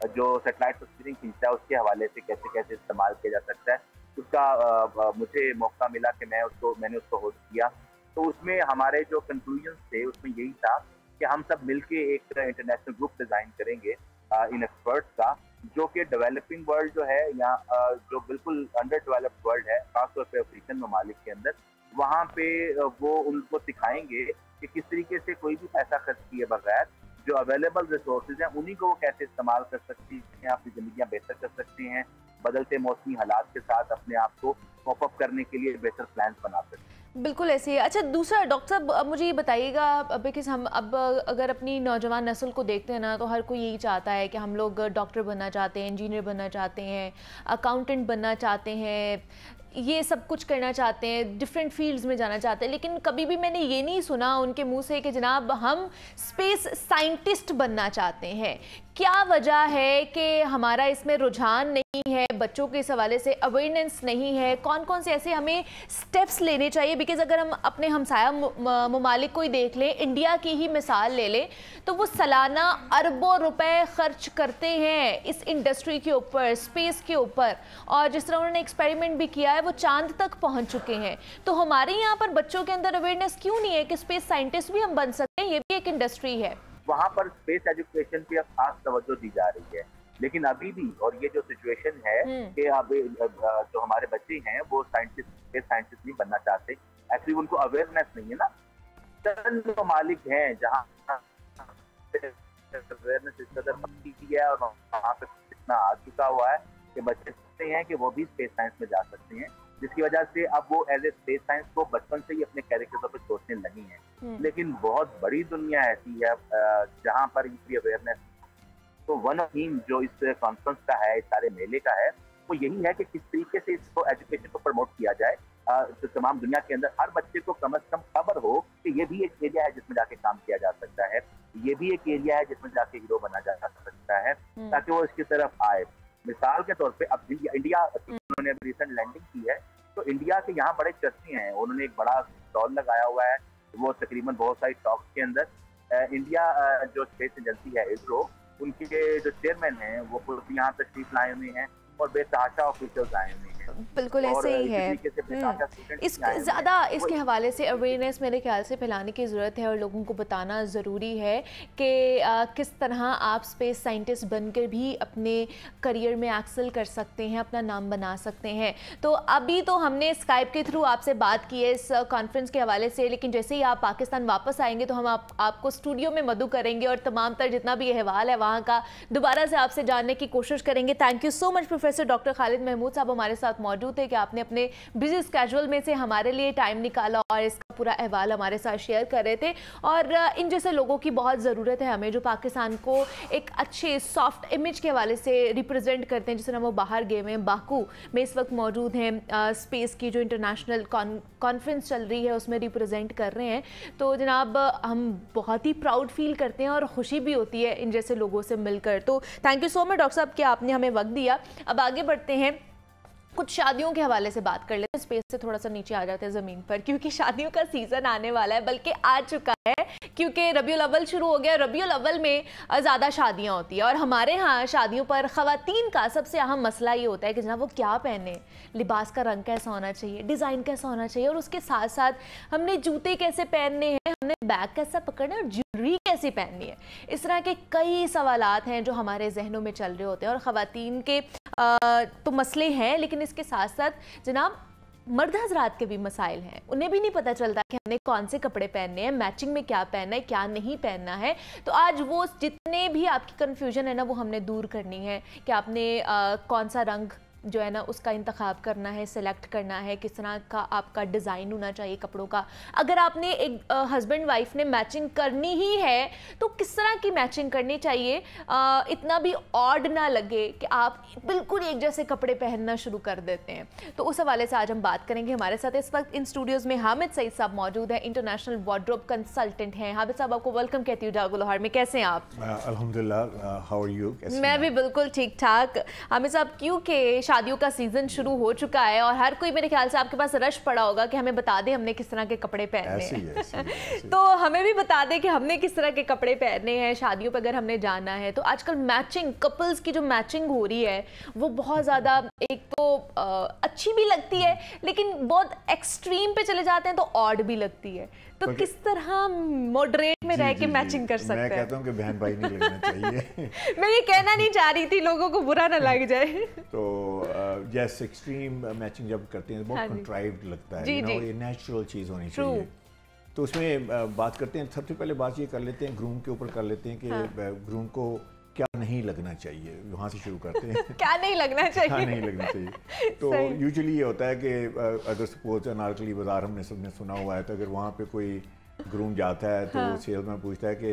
जो सैटेलाइट तस्वीरें खींचता है उसके हवाले से कैसे कैसे इस्तेमाल किया जा सकता है, उसका मुझे मौका मिला कि मैंने उसको होस्ट किया। तो उसमें हमारे जो कंक्लूजन्स थे उसमें यही था कि हम सब मिलके एक इंटरनेशनल ग्रुप डिज़ाइन करेंगे इन एक्सपर्ट्स का, जो कि डेवलपिंग वर्ल्ड जो है या जो बिल्कुल अंडर डेवलप्ड वर्ल्ड है, खासतौर पर अफ्रीकन ममालिक के अंदर, वहाँ पे वो उनको सिखाएंगे कि किस तरीके से कोई भी पैसा खर्च किए बगैर जो अवेलेबल रिसोर्सेज हैं उन्हीं को वो कैसे इस्तेमाल कर सकती हैं, अपनी ज़िंदगियाँ बेहतर कर सकते हैं, बदलते मौसमी हालात के साथ अपने आप को कॉप अप करने के लिए बेहतर प्लान बना सकते हैं। बिल्कुल ऐसे ही। अच्छा, दूसरा डॉक्टर साहब मुझे ये बताइएगा, बिकॉज हम अब अगर अपनी नौजवान नस्ल को देखते हैं ना, तो हर कोई यही चाहता है कि हम लोग डॉक्टर बनना चाहते हैं, इंजीनियर बनना चाहते हैं, अकाउंटेंट बनना चाहते हैं, ये सब कुछ करना चाहते हैं, डिफरेंट फील्ड्स में जाना चाहते हैं, लेकिन कभी भी मैंने ये नहीं सुना उनके मुंह से कि जनाब हम स्पेस साइंटिस्ट बनना चाहते हैं। क्या वजह है कि हमारा इसमें रुझान नहीं है, बच्चों के इस हवाले से अवेयरनेस नहीं है? कौन कौन से ऐसे हमें स्टेप्स लेने चाहिए? बिकॉज अगर हम अपने हमसाया ममालिक को ही देख लें, इंडिया की ही मिसाल ले लें, तो वो सालाना अरबों रुपए खर्च करते हैं इस इंडस्ट्री के ऊपर, स्पेस के ऊपर, और जिस तरह उन्होंने एक्सपेरिमेंट भी किया है वो चांद तक पहुंच चुके हैं। तो हमारे यहाँ पर बच्चों के अंदर अवेयरनेस क्यों नहीं है कि स्पेस साइंटिस्ट भी हम बन सकते हैं, ये भी एक इंडस्ट्री है। वहाँ पर स्पेस एजुकेशन पे खास तवज्जो दी जा रही है, लेकिन अभी भी, और ये जो सिचुएशन है कि अब जो हमारे बच्चे हैं वो स्पेस साइंटिस्ट नहीं बनना चाहते, एक्चुअली उनको अवेयरनेस नहीं है ना। चंद ममालिक हैं जहाँ अवेयरनेस इस कदर की है और वहाँ पे इतना आ चुका हुआ है कि बच्चे सोचते हैं कि वो भी स्पेस साइंस में जा सकते हैं, जिसकी वजह से अब वो एज ए स्पेस साइंस को बचपन से ही अपने कैरियर पे सोचने लगी हैं। लेकिन बहुत बड़ी दुनिया ऐसी है जहाँ पर ये अवेयरनेस, तो वन ऑफ थीम जो इस कॉन्फ्रेंस का है, इस सारे मेले का है, वो यही है कि किस तरीके से इसको एजुकेशन को प्रमोट किया जाए, तो तमाम दुनिया के अंदर हर बच्चे को कम से कम खबर हो कि ये भी एक एरिया है जिसमें जाके काम किया जा सकता है, ये भी एक एरिया है जिसमें जाके हीरो बना जा सकता है, ताकि वो इसकी तरफ आए। मिसाल के तौर पे अब इंडिया उन्होंने रिसेंट लैंडिंग की है, तो इंडिया के यहाँ बड़े चर्चे हैं। उन्होंने एक बड़ा स्टॉल लगाया हुआ है, वो तकरीबन बहुत सारी टॉक्स के अंदर इंडिया जो स्पेस एजेंसी है इसरो, उनके जो चेयरमैन हैं वो खुद यहाँ तशरीफ लाए हुए हैं और बेतहाशा ऑफिशियल्स आए हुए हैं। बिल्कुल ऐसे ही है। ज़्यादा इसके हवाले से अवेयरनेस मेरे ख्याल से फैलाने की ज़रूरत है और लोगों को बताना ज़रूरी है कि किस तरह आप स्पेस साइंटिस्ट बनकर भी अपने करियर में एक्सेल कर सकते हैं, अपना नाम बना सकते हैं। तो अभी तो हमने स्काइप के थ्रू आपसे बात की है इस कॉन्फ्रेंस के हवाले से, लेकिन जैसे ही आप पाकिस्तान वापस आएंगे तो हम आपको स्टूडियो में मदु करेंगे और तमाम तर जितना भी अहवाल है वहाँ का दोबारा से आपसे जानने की कोशिश करेंगे। Thank you so much professor doctor Khalid Mahmood sahab हमारे साथ मौजूद है कि आपने अपने बिजी स्केड्यूल में से हमारे लिए टाइम निकाला और इसका पूरा अहवाल हमारे साथ शेयर कर रहे थे। और इन जैसे लोगों की बहुत ज़रूरत है हमें, जो पाकिस्तान को एक अच्छे सॉफ्ट इमेज के हवाले से रिप्रेजेंट करते हैं। जिस तरह वो बाहर गए हुए हैं, बाकू में इस वक्त मौजूद हैं, स्पेस की जो इंटरनेशनल कॉन्फ्रेंस चल रही है उसमें रिप्रेजेंट कर रहे हैं। तो जनाब हम बहुत ही प्राउड फील करते हैं और खुशी भी होती है इन जैसे लोगों से मिलकर। तो thank you so much doctor साहब कि आपने हमें वक्त दिया। अब आगे बढ़ते हैं, कुछ शादियों के हवाले से बात कर लेते हैं। स्पेस से थोड़ा सा नीचे आ जाते हैं ज़मीन पर, क्योंकि शादियों का सीज़न आने वाला है, बल्कि आ चुका है, क्योंकि रबीउल अव्वल शुरू हो गया। रबीउल अव्वल में ज़्यादा शादियां होती हैं और हमारे यहाँ शादियों पर ख़वातीन का सबसे अहम मसला ये होता है कि जनाब वो क्या पहने, लिबास का रंग कैसा होना चाहिए, डिज़ाइन कैसा होना चाहिए, और उसके साथ साथ हमने जूते कैसे पहनने हैं, हमने बैग कैसा पकड़ना है और ज्वेलरी कैसी पहननी है। इस तरह के कई सवालात हैं जो हमारे जहनों में चल रहे होते हैं। और ख़वातीन के तो मसले हैं, लेकिन इसके साथ साथ जनाब मर्द हजरात के भी मसाइल हैं। उन्हें भी नहीं पता चलता कि हमने कौन से कपड़े पहनने हैं, मैचिंग में क्या पहनना है, क्या नहीं पहनना है। तो आज वो जितने भी आपकी कन्फ्यूजन है ना, वो हमने दूर करनी है कि आपने कौन सा रंग जो है ना उसका इंतखाब करना है, सेलेक्ट करना है, किस तरह का आपका डिज़ाइन होना चाहिए कपड़ों का। अगर आपने एक हस्बैंड वाइफ ने मैचिंग करनी ही है तो किस तरह की मैचिंग करनी चाहिए, इतना भी ऑड ना लगे कि आप बिल्कुल एक जैसे कपड़े पहनना शुरू कर देते हैं। तो उस हवाले से आज हम बात करेंगे। हमारे साथ इस वक्त इन स्टूडियोज़ में हामिद सईद साहब मौजूद हैं, इंटरनेशनल वार्डरोब कंसल्टेंट हैं। हामिद साहब आपको वेलकम कहती हूँ जागो लाहौर में। कैसे हैं आप? अल्हम्दुलिल्लाह, हाउ आर यू? मैं भी बिल्कुल ठीक ठाक। हामिद साहब, क्योंकि शादियों का सीजन शुरू हो चुका है और हर कोई मेरे ख्याल से आपके पास रश पड़ा होगा कि हमें बता दें हमने किस तरह के कपड़े पहनने हैं। ऐसी। तो हमें भी बता दें कि हमने किस तरह के कपड़े पहनने हैं शादियों पर अगर हमने जाना है। तो आजकल मैचिंग, कपल्स की जो मैचिंग हो रही है वो बहुत ज़्यादा, एक तो अच्छी भी लगती है लेकिन बहुत एक्सट्रीम पे चले जाते हैं तो ऑड भी लगती है। तो किस तरह मॉडरेट में रह के मैचिंग कर सकते हैं? मैं कहता हूँ कि बहन भाई नहीं लगना चाहिए। मैं ये कहना नहीं चाह रही थी, लोगों को बुरा ना लग जाए। तो जैसे एक्सट्रीम मैचिंग जब करते हैं बहुत कंट्राइव्ड लगता है, ये नेचुरल चीज़ होनी चाहिए। तो उसमें बात करते हैं, सबसे पहले बात ये कर लेते हैं ग्रूम के ऊपर कर लेते हैं कि ग्रूम को क्या नहीं लगना चाहिए, वहाँ से शुरू करते हैं। क्या नहीं लगना चाहिए? क्या नहीं लगना चाहिए। तो यूजुअली ये होता है कि अगर सपोज अनारकली बाजार हमने सबने सुना हुआ है, तो अगर वहाँ पे कोई ग्रूम जाता है तो सेल्समैन पूछता है कि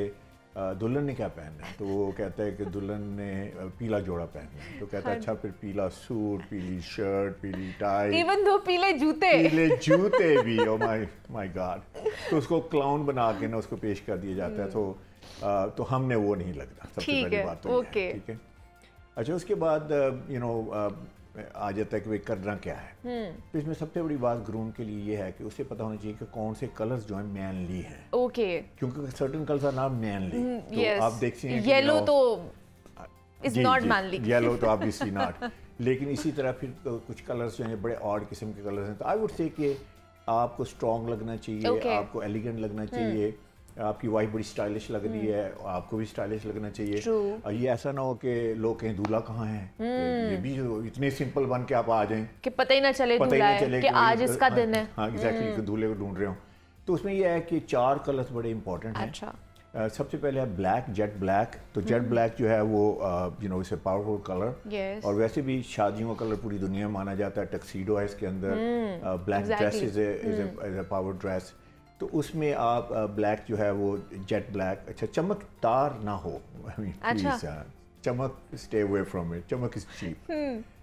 दुल्हन ने क्या पहनना है, तो वो कहता है कि दुल्हन ने पीला जोड़ा पहनना है, तो कहता है अच्छा फिर पीला सूट, पीली शर्ट, पीली टाई, इवन दो पीले जूते भी, ओ माय गॉड। तो उसको क्लाउन बना के ना उसको पेश कर दिया जाता है। तो हमने वो नहीं लगना, सबसे पहली बात तो ये है, ठीक है। अच्छा, उसके बाद आ जाता है कि भाई करना क्या है। तो इसमें सबसे बड़ी बात ग्रूम के लिए ये है कि उसे पता होना चाहिए कि कौन से कलर्स जो है मैनली हैं, क्योंकि certain colours are not manly. तो आप देखते हैं येलो तो इज नॉट मैनली, येलो तो ऑब्वियसली नॉट। लेकिन इसी तरह फिर तो कुछ कलर्स जो हैं बड़े ऑड किस्म के कलर्स हैं। तो आई वुड से कि आपको स्ट्रॉन्ग लगना चाहिए, आपको एलिगेंट लगना चाहिए, आपकी वाइफ बड़ी स्टाइलिश लग रही है, आपको भी स्टाइलिश लगना चाहिए। और ये ऐसा ना हो कि लोग कहें दूल्हा कहाँ है, ये भी इतने सिंपल बन के आप आ जाएं कि पता ही ना चले कि आज इसका दिन है। हाँ एग्जैक्टली, दूल्हे को ढूंढ रहे हो। तो उसमें ये है कि 4 कलर्स बड़े इंपॉर्टेंट हैं। सबसे पहले है ब्लैक, जेट ब्लैक। तो जेट ब्लैक जो है वो इट्स ए पावरफुल कलर, और वैसे भी शादियों का कलर पूरी दुनिया में माना जाता है। टक्सीडो है इसके अंदर, black dress is a power dress. तो उसमें आप ब्लैक जो है वो जेट ब्लैक, अच्छा चमकदार ना हो, चमक, स्टे अवे फ्रॉम इट, चमक इज चीप।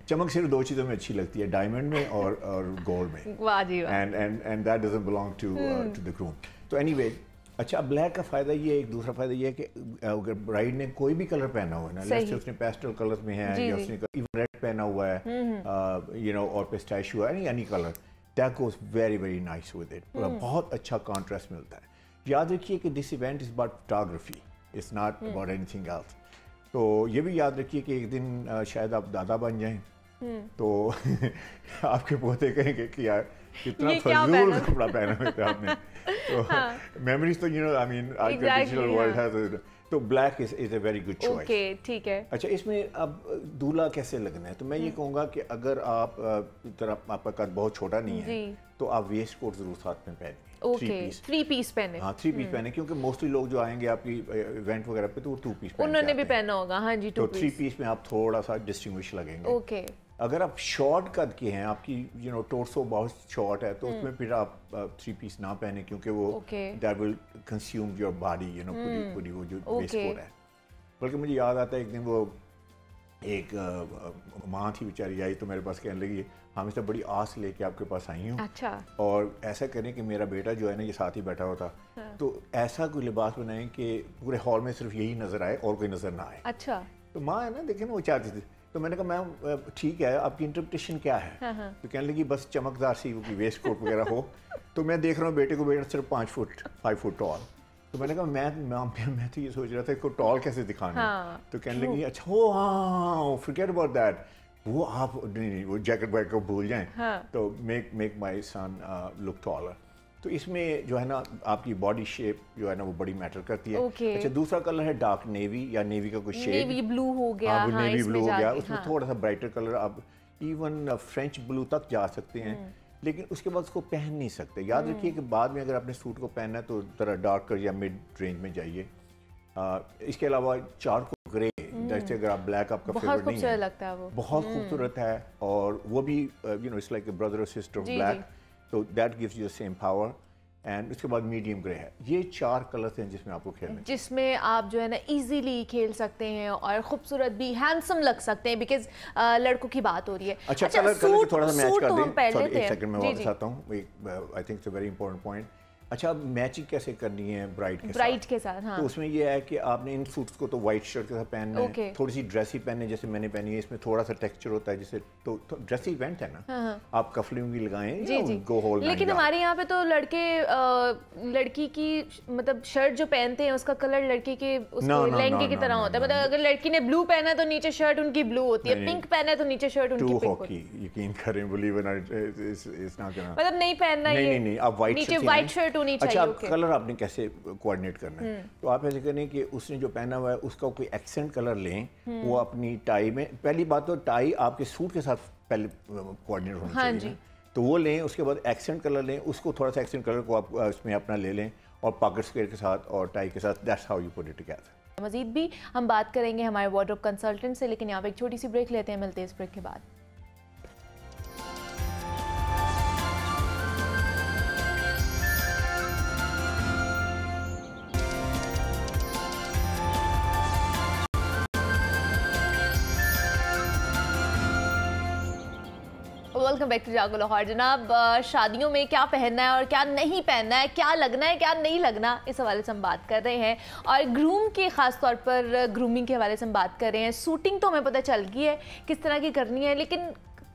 चमक सिर्फ 2 चीज़ों में अच्छी लगती है, डायमंड में और गोल्ड में, and that doesn't belong to the groom. तो एनीवे, अच्छा अच्छा, ब्लैक का फ़ायदा ये है, एक दूसरा फ़ायदा ये है कि अगर ब्राइड ने कोई भी कलर पहना हुआ है ना, जैसे उसने पेस्टल कलर्स में है या उसने इवन रेड पहना हुआ है और पिस्ताशियो है, any colour, that goes very very nice with it, बहुत अच्छा कॉन्ट्रास्ट मिलता है। याद रखिए कि this event is about photography, it's not about anything else. तो ये भी याद रखिए कि एक दिन शायद आप दादा बन जाएं तो आपके पोते कहेंगे कि यार कितना फजूल कपड़ा पहना हुआ था आपने। तो मेमोरीज तो आई मीन आज का डिजिटल वर्ल्ड है, तो black is a very good choice. ठीक है। अच्छा, इसमें अब दूल्हा कैसे लगना है, तो मैं ये कहूँगा कि अगर आप आपका कद बहुत छोटा नहीं है तो आप वेस्ट कोट जरूर साथ में पहनिए, 3 पीस पहने। हाँ 3 पीस पहने, क्योंकि मोस्टली लोग जो आएंगे आपकी इवेंट वगैरह पे तो वो 2 पीस उन्होंने भी पहना होगा। हाँ जी, 2 पीस। तो 3 पीस में आप थोड़ा सा डिस्टिंग्विश लगेंगे। अगर आप शॉर्ट कद के हैं, आपकी टोर्सो बहुत शॉर्ट है, तो उसमें फिर आप 3 पीस ना पहने, क्योंकि वो that will consume your body, पूरी वो जो वेस्ट कोट है। बल्कि मुझे याद आता है एक दिन वो एक माँ थी बेचारी, आई तो मेरे पास कहने लगी, हम इससे बड़ी आस लेके आपके पास आई हूँ, अच्छा, और ऐसा करें कि मेरा बेटा जो है ना ये साथ ही बैठा होता, तो ऐसा कोई लिबास बनाएं कि पूरे हॉल में सिर्फ यही नजर आए और कोई नजर ना आए। अच्छा, तो माँ है ना, देखे ना वो चाहती थी। तो मैंने कहा मैम ठीक है, आपकी इंटरप्रिटेशन क्या है? तो कहने लगी बस चमकदार सी वेस्ट कोट वगैरह हो। तो मैं देख रहा हूँ बेटे को, बेटा सिर्फ 5 फुट टॉल। तो मैंने कहा मैं तो ये सोच रहा था इसको टॉल कैसे दिखाना है। तो कहने लगी अच्छा हो, हाँ फॉरगेट अबाउट दैट, वो आप नहीं वो जैकेट वैकेट को भूल जाएं। तो मेक माई सन लुक टॉलर। तो इसमें जो है ना आपकी बॉडी शेप जो है ना वो बड़ी मैटर करती है। अच्छा, दूसरा कलर है डार्क नेवी या नेवी का कुछ शेड, नेवी ब्लू हो गया। हाँ, वो नेवी ब्लू हो गया, उसमें थोड़ा सा ब्राइटर कलर, आप इवन फ्रेंच ब्लू तक जा सकते हैं, लेकिन उसके बाद उसको पहन नहीं सकते। याद रखिए कि बाद में अगर आपने सूट को पहनना है तो जरा डार्कर या मिड रेंज में जाइए। इसके अलावा चारकोल ग्रे, जैसे अगर आप ब्लैक आपका फेवरेट नहीं है, लगता है वो बहुत खूबसूरत है, और वो भी इट्स लाइक ब्रदर और सिस्टर ऑफ ब्लैक, तो that gives you the same power. And उसके बाद मीडियम ग्रे है। ये 4 कलर्स हैं जिसमें आपको खेलना है, जिसमें आप जो है ना इजीली खेल सकते हैं और खूबसूरत भी, हैंडसम लग सकते हैं, बिकॉज लड़कों की बात हो रही है। अच्छा, कलर थोड़ा सा मैच कर दें। सॉरी, एक सेकंड में वापस आता हूँ, I think it's a very important point. अच्छा, मैचिंग कैसे करनी है ब्राइड के साथ? हाँ। तो उसमें ये है कि आपने इन सूट्स को तो वाइट शर्ट के साथ पहनना है, थोड़ी सी ड्रेसी पहननी, जैसे मैंने पहनी है, इसमें थोड़ा सा टेक्सचर होता है, जैसे तो ड्रेसी इवेंट है ना। हाँ। आप कफलिंग भी लगाएं, गो होल। लेकिन हमारे यहाँ पे तो लड़की की मतलब शर्ट जो पहनते हैं उसका कलर लड़की के लहंगे की तरह होता है। मतलब अगर लड़की ने ब्लू पहना है तो नीचे शर्ट उनकी ब्लू होती है, पिंक पहना है तो नीचे शर्ट उनकी पिंक होती है। यकीन करें, believe in it, it's not gonna, मतलब नहीं पहनना है। नहीं, आप वाइट शर्ट। अच्छा, कलर आपने कैसे कोऑर्डिनेट करना है, तो आप ऐसे करें कि उसने जो पहना हुआ है उसका कोई एक्सेंट कलर लें, वो अपनी टाई में, पहली बात तो टाई आपके सूट के साथ पहले कोऑर्डिनेट होनी चाहिए, तो वो लें। उसके बाद एक्सेंट कलर लें, उसको थोड़ा सा एक्सेंट कलर को आप उसमें अपना ले लें, और पॉकेट स्क्वेयर के साथ और टाई के साथ, that's how you put it together. मजीद भी हम बात करेंगे हमारे वार्डरोब कंसल्टेंट से, लेकिन यहाँ पे एक छोटी सी ब्रेक लेते हैं, मिलते हैं इस ब्रेक के बाद। वेलकम बैक टू जागो लाहौर। जनाब, शादियों में क्या पहनना है और क्या नहीं पहनना है, क्या लगना है क्या नहीं लगना, इस हवाले से हम बात कर रहे हैं। और ग्रूम की ख़ास तौर पर ग्रूमिंग के हवाले से हम बात कर रहे हैं। सूटिंग तो हमें पता चल गई है किस तरह की करनी है, लेकिन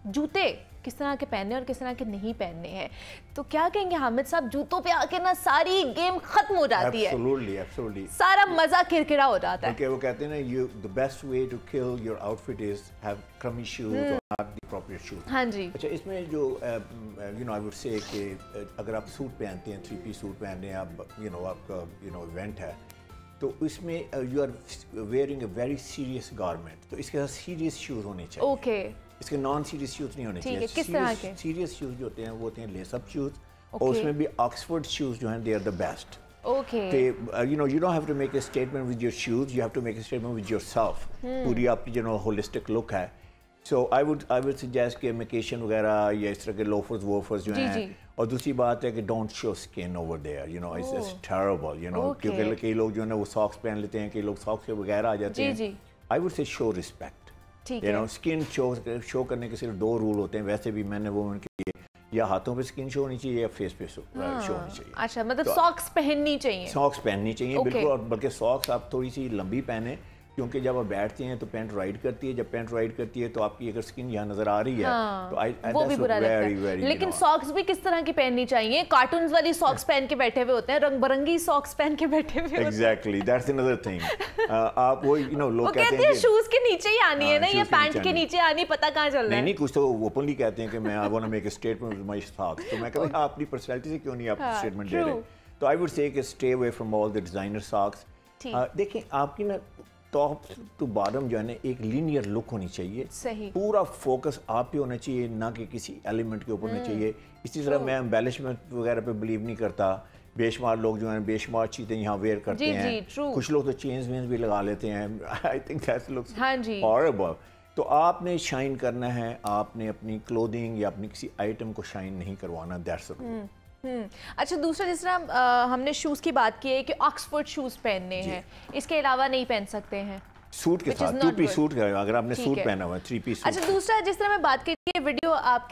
जूते किस तरह के पहनने और किस तरह के नहीं पहनने हैं। तो क्या कहेंगे हामिद साहब, जूतों पे आके ना सारी गेम खत्म हो जाती है। Absolutely. सारा मजा किरकिरा हो जाता है। Okay, वो कहते हैं ना, the best way to kill your outfit is have crummy shoes or not the appropriate shoes. हाँ जी। अच्छा, इसमें जो I would say कि अगर आप सूट पहनते हैं, 3-piece सूट पहन रहे हैं आप, आपका इवेंट है, तो इसमें you are wearing a very serious garment, तो इसके साथ serious shoes होने चाहिए। Okay. इसके नॉन सीरियस शूज नहीं होने चाहिए। किस तरह के? सीरियस शूज जो होते हैं वो होते हैं लेसअप शूज, और उसमें भी ऑक्सफोर्ड शूज जो हैं they are the best. Okay. You don't have to make a statement with your shoes, you have to make a statement with yourself. पूरी आपकी होलिस्टिक लुक है। So I would suggest कि vacation वगैरह या इस तरह के लोफर्स वोफर्स जो हैं, और दूसरी बात है कि don't show skin over there, it's terrible, क्योंकि कई लोग जो है ना वो सॉक्स पहन लेते हैं, कई लोग सॉक्स के बगैर आ जाते हैं। I would say show respect. Skin show करने के सिर्फ 2 रूल होते हैं, वैसे भी मैंने वो उनके लिए या हाथों पे स्किन शो होनी चाहिए या फेस पे शो होनी चाहिए। अच्छा, मतलब सॉक्स पहननी चाहिए। सॉक्स पहननी चाहिए, बिल्कुल। और बल्कि सॉक्स आप थोड़ी सी लंबी पहने, क्योंकि जब आप बैठते हैं तो पैंट राइड करती है, जब पैंट राइड करती है तो आपकी अगर स्किन यहाँ नजर आ रही है तो वो भी बुरा लगता है। लेकिन सॉक्स भी किस तरह की पहननी चाहिए? कार्टून्स वाली सॉक्स पहन के बैठे हुए होते हैं, रंग बिरंगी सॉक्स पहन के बैठे हुए होते हैं। Exactly, that's another thing. आप वो लोग कहते हैं शूज के नीचे ही आनी है ना, या पैंट के नीचे आनी, पता कहाँ चल रहा है। नहीं, कुछ तो ओपनली कहते हैं कि मैं I want to make a statement with my socks, तो मैं कहता हूं अपनी पर्सनालिटी से क्यों नहीं आप स्टेटमेंट दे रहे। तो आई वुड से कि stay away from all the designer socks. देखिए, आपकी ना टॉप टू बॉटम जो है ना एक लीनियर लुक होनी चाहिए। सही। पूरा फोकस आप पे होना चाहिए, ना कि किसी एलिमेंट के ऊपर होना चाहिए। इसी तरह मैं एम्बेलिशमेंट वगैरह पे बिलीव नहीं करता। बेशुमार लोग जो हैं बेशुमार चीज़ें यहाँ वेयर करते हैं। कुछ लोग तो चेन्स वेन्स भी लगा लेते हैं। I think that looks horrible. तो आपने शाइन करना है, आपने अपनी क्लोथिंग या अपनी किसी आइटम को शाइन नहीं करवाना। दैट्स अच्छा, दूसरा जिस तरह हमने शूज़ की बात की है कि ऑक्सफोर्ड शूज़ पहनने हैं, इसके अलावा नहीं पहन सकते हैं सूट के साथ। 2-piece सूट का अगर आपने सूट पहना हुआ है, 3-piece सूट। अच्छा, दूसरा जिस तरह मैं बात की है, वीडियो आप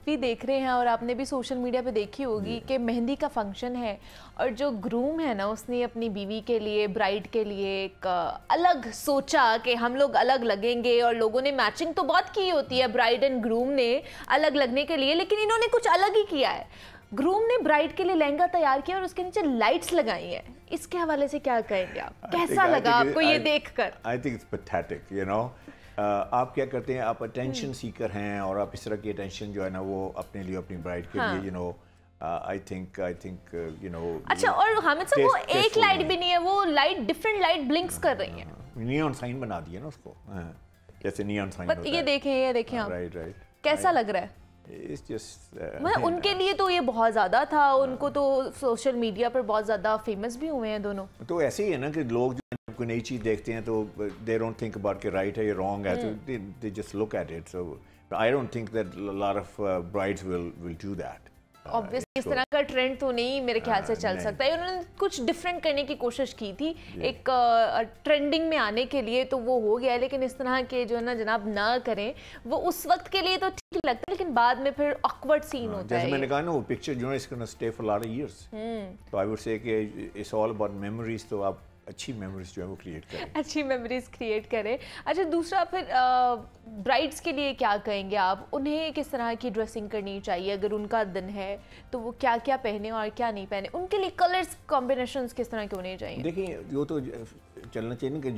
भी देख रहे हैं और आपने भी सोशल मीडिया पे देखी होगी कि मेहंदी का फंक्शन है और जो ग्रूम है ना उसने अपनी बीवी के लिए, ब्राइड के लिए एक अलग सोचा कि हम लोग अलग लगेंगे, और लोगों ने मैचिंग तो बहुत की होती है ब्राइड एंड ग्रूम ने अलग लगने के लिए, लेकिन इन्होंने कुछ अलग ही किया है। ग्रूम ने ब्राइड के लिए लहंगा तैयार किया और उसके नीचे लाइट्स लगाई हैं। इसके हवाले से क्या कहेंगे आप? कैसा लगा आपको ये देखकर? आई थिंक इट्स पैथेटिक, आप क्या करते हैं, आप अटेंशन सीकर हैं और आप इस तरह की अटेंशन जो है ना वो अपने लिए, अपनी ब्राइड के लिए आई थिंक अच्छा, और हामिद साहब वो एक लाइट भी नहीं है, वो लाइट डिफरेंट लाइट ब्लिंक्स कर रही है। नियॉन साइन बना दिया ना उसको, जैसे नियॉन साइन होता है। ये देखें आप, राइट। कैसा लग रहा है? मतलब उनके लिए तो ये बहुत ज़्यादा था, उनको तो सोशल मीडिया पर बहुत ज़्यादा फेमस भी हुए हैं दोनों। तो ऐसे ही है ना कि लोग जो कोई नई चीज़ देखते हैं तो दे डोंट थिंक अबाउट कि राइट है या रॉन्ग है, तो they just look at it. So I don't think that lot of brides will do that. Obviously इस तरह का ट्रेंड तो नहीं मेरे ख्याल से चल सकता है। उन्होंने कुछ डिफरेंट करने की कोशिश की थी एक ट्रेंडिंग में आने के लिए, तो वो हो गया, लेकिन इस तरह के जो है ना जनाब ना करें, वो उस वक्त के लिए तो ठीक लगता है, लेकिन बाद में फिर ऑकवर्ड सीन होता है। जैसे मैंने कहा ना, वो पिक्चर जो है it's gonna stay for lot of years. तो आई वुड से कि इट्स ऑल अबाउट मेमोरीज। तो आप अच्छी मेमोरीज जो है वो क्रिएट करें, अच्छी मेमोरीज क्रिएट करें। अच्छा, दूसरा फिर ब्राइड्स के लिए क्या कहेंगे आप? उन्हें किस तरह की ड्रेसिंग करनी चाहिए? अगर उनका दिन है तो वो क्या क्या पहने और क्या नहीं पहने? उनके लिए कलर्स कॉम्बिनेशंस किस तरह के होने चाहिए? देखिए, वो तो चलना चाहिए ना कि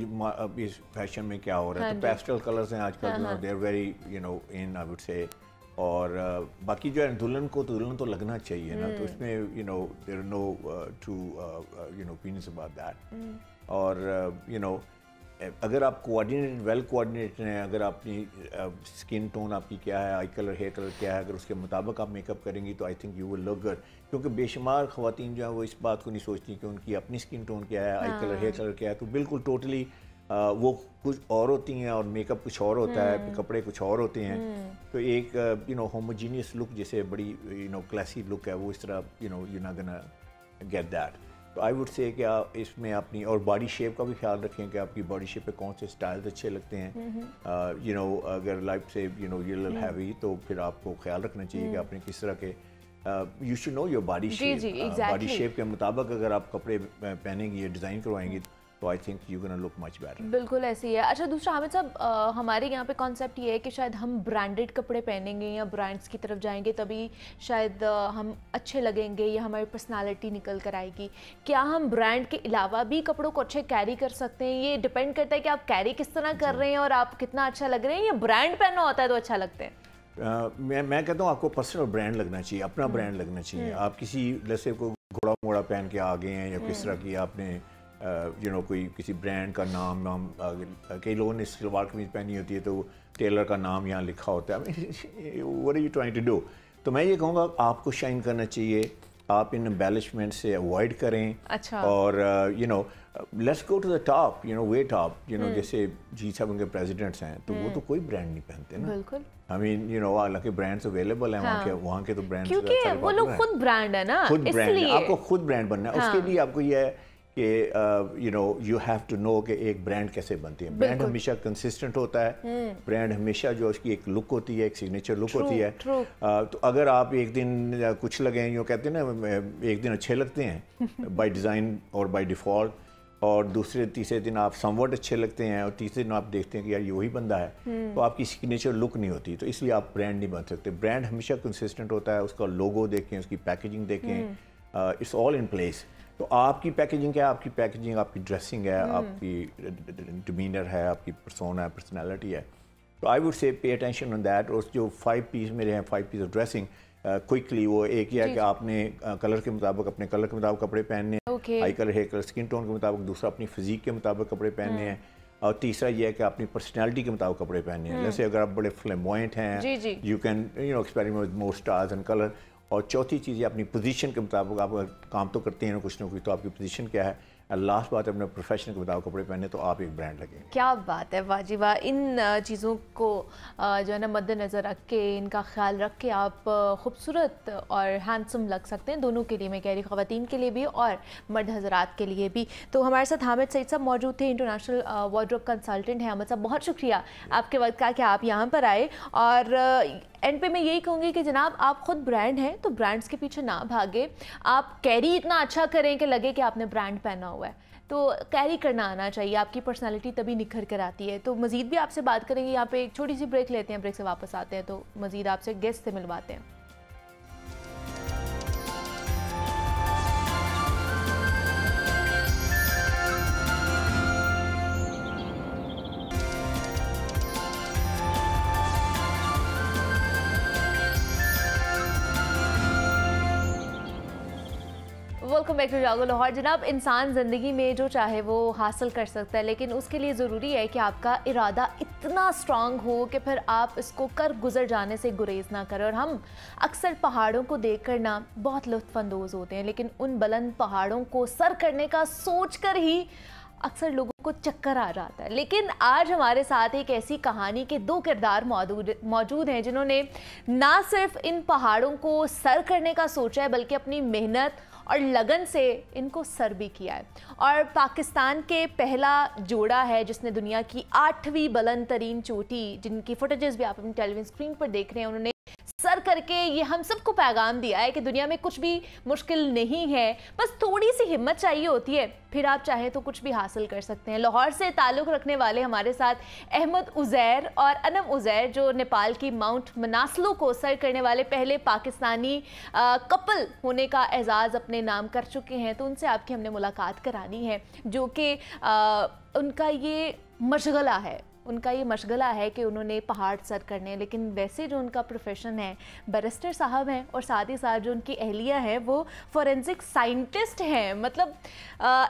अब इस फैशन में क्या हो रहा है। तो पेस्टल कलर्स हैं आजकल, they are very in I would say. और बाकी जो है दुल्हन तो लगना चाहिए ना, तो इसमें there are no two opinions about that. और अगर आप वेल कोऑर्डिनेटेड हैं, अगर अपनी स्किन टोन आपकी क्या है, आई कलर, हेयर कलर क्या है, अगर उसके मुताबिक आप मेकअप करेंगी तो I think you will look good. क्योंकि बेशुमार ख़वातीन जो है वो इस बात को नहीं सोचती कि उनकी अपनी स्किन टोन क्या है, आई कलर, हेयर कलर क्या है। तो बिल्कुल टोटली वो कुछ और होती हैं और मेकअप कुछ और होता है, कपड़े कुछ और होते हैं। तो एक होमोजीनियस लुक, जैसे बड़ी क्लासी लुक है, वो इस तरह you not gonna get that. तो आई वुड से कि आप इसमें अपनी और बॉडी शेप का भी ख्याल रखें कि आपकी बॉडी शेप पे कौन से स्टाइल्स अच्छे लगते हैं। यू नो अगर लाइफ से यू नो ये हैवी तो फिर आपको ख्याल रखना चाहिए कि आपने किस तरह के you should know your body shape. Body shape के मुताबिक अगर आप कपड़े पहनेंगी या डिज़ाइन करवाएंगी तो I think you gonna look much better. बिल्कुल ऐसी है। अच्छा दूसरा हामिद साहब, हमारे यहाँ पे कॉन्सेप्ट ये है कि शायद हम ब्रांडेड कपड़े पहनेंगे या ब्रांड्स की तरफ जाएंगे तभी शायद हम अच्छे लगेंगे या हमारी पर्सनालिटी निकल कर आएगी। क्या हम ब्रांड के अलावा भी कपड़ों को अच्छे कैरी कर सकते हैं? ये डिपेंड करता है कि आप कैरी किस तरह कर रहे हैं और आप कितना अच्छा लग रहे हैं, या ब्रांड पहनना होता है तो अच्छा लगते हैं? मैं कहता हूँ आपको पर्सनल ब्रांड लगना चाहिए, अपना ब्रांड लगना चाहिए। आप किसी जैसे को घोड़ा मोड़ा पहन के आ गए हैं या किस तरह की आपने यू नो कोई किसी ब्रांड का नाम कई लोगों ने सलवार कमीज पहनी होती है तो टेलर का नाम यहाँ लिखा होता है। What are you trying to do? तो मैं ये कहूँगा आपको शाइन करना चाहिए, आप इन एम्बेलिशमेंट से अवॉइड करें। अच्छा। और you know let's go to the top, you know way top, you know जैसे G7 के प्रेसिडेंट्स हैं तो वो तो कोई ब्रांड नहीं पहनते ना। बिल्कुल। आई मीन यू नो हालांकि ब्रांड्स अवेलेबल हैं वहाँ के तो ब्रांड्स क्योंकि वो लोग खुद ब्रांड है ना, खुद ब्रांड इसलिए आपको खुद ब्रांड बनना है। उसके लिए आपको ये है कि you know you have to know कि एक ब्रांड कैसे बनती है। ब्रांड हमेशा कंसिस्टेंट होता है, ब्रांड हमेशा जो उसकी एक लुक होती है, एक सिग्नेचर लुक होती है। तो अगर आप एक दिन कुछ लगे यूँ कहते हैं ना एक दिन अच्छे लगते हैं बाय डिज़ाइन और बाय डिफ़ॉल्ट, और दूसरे तीसरे दिन आप समवट अच्छे लगते हैं और तीसरे दिन आप देखते हैं कि यार ये वही बंदा है, तो आपकी सिग्नेचर लुक नहीं होती। तो इसलिए आप ब्रांड नहीं बन सकते। ब्रांड हमेशा कंसिस्टेंट होता है, उसका लोगो देखें, उसकी पैकेजिंग देखें, इट्स ऑल इन प्लेस। तो आपकी पैकेजिंग क्या है? आपकी पैकेजिंग आपकी ड्रेसिंग है, आपकी डिमीनर है, आपकी पर्सोना है, पर्सनैलिटी है। तो आई वुड से पे अटेंशन ऑन दैट। और जो 5 पीस मेरे हैं, 5 पीस ऑफ ड्रेसिंग क्विकली, वो एक ही है कि आपने कलर के मुताबिक अपने कलर के मुताबिक कपड़े पहनने हैं, eye colour hair colour skin tone के मुताबिक, दूसरा अपनी फिजिक के मुताबिक कपड़े पहनने हैं, और तीसरा ये है कि अपनी पर्सनैलिटी के मुताबिक कपड़े पहनने हैं। जैसे अगर आप बड़े फ्लेमोइंट हैं, you can you know experiment with more stars and colour. और चौथी चीज़ अपनी पोजीशन के मुताबिक, आप काम तो करते हैं कुछ ना कुछ, तो आपकी पोजीशन क्या है। लास्ट बात है अपने प्रोफेशन के मुताबिक कपड़े पहने तो आप एक ब्रांड लगे। क्या बात है, वाह जी वाह। इन चीज़ों को जो है ना मद्देनज़र रख के, इनका ख्याल रख के आप खूबसूरत और हैंडसम लग सकते हैं, दोनों के लिए मैं कह रही, ख़वातीन के लिए भी और मर्द हज़रात के लिए भी। तो हमारे साथ हामिद सईद साहब मौजूद थे, इंटरनेशनल वार्डरोब कंसल्टेंट हैं। हामिद साहब बहुत शुक्रिया आपके वक्त का कि आप यहाँ पर आए। और एंड पे मैं यही कहूँगी कि जनाब आप ख़ुद ब्रांड हैं तो ब्रांड्स के पीछे ना भागे, आप कैरी इतना अच्छा करें कि लगे कि आपने ब्रांड पहना हुआ है। तो कैरी करना आना चाहिए, आपकी पर्सनालिटी तभी निखर कर आती है। तो मज़ीद भी आपसे बात करेंगे, यहाँ पे एक छोटी सी ब्रेक लेते हैं, ब्रेक से वापस आते हैं तो मज़ीद आपसे गेस्ट से मिलवाते हैं। वेलकम बैक टू जागो लाहौर। जनाब इंसान ज़िंदगी में जो चाहे वो हासिल कर सकता है, लेकिन उसके लिए ज़रूरी है कि आपका इरादा इतना स्ट्रांग हो कि फिर आप इसको कर गुजर जाने से गुरेज ना करें। और हम अक्सर पहाड़ों को देख कर ना बहुत लुत्फ़अंदोज़ होते हैं, लेकिन उन बुलंद पहाड़ों को सर करने का सोच कर ही अक्सर लोगों को चक्कर आ जाता है। लेकिन आज हमारे साथ एक ऐसी कहानी के 2 किरदार मौजूद हैं जिन्होंने ना सिर्फ इन पहाड़ों को सर करने का सोचा है, बल्कि अपनी मेहनत और लगन से इनको सर भी किया है। और पाकिस्तान के पहला जोड़ा है जिसने दुनिया की 8वीं बुलंद तरीन चोटी, जिनकी फुटेजेस भी आप अपनी टेलीविजन स्क्रीन पर देख रहे हैं, उन्होंने सर करके ये हम सबको पैगाम दिया है कि दुनिया में कुछ भी मुश्किल नहीं है, बस थोड़ी सी हिम्मत चाहिए होती है, फिर आप चाहें तो कुछ भी हासिल कर सकते हैं। लाहौर से ताल्लुक़ रखने वाले हमारे साथ अहमद उज़ैर और अनम उज़ैर, जो नेपाल की माउंट मनासलू को सर करने वाले पहले पाकिस्तानी कपल होने का एजाज़ अपने नाम कर चुके हैं। तो उनसे आपकी हमने मुलाकात करानी है, जो कि उनका ये मशगला है कि उन्होंने पहाड़ सर करने, लेकिन वैसे जो उनका प्रोफेशन है बैरिस्टर साहब हैं, और साथ ही साथ जो उनकी अहलिया है वो फॉरेंसिक साइंटिस्ट हैं। मतलब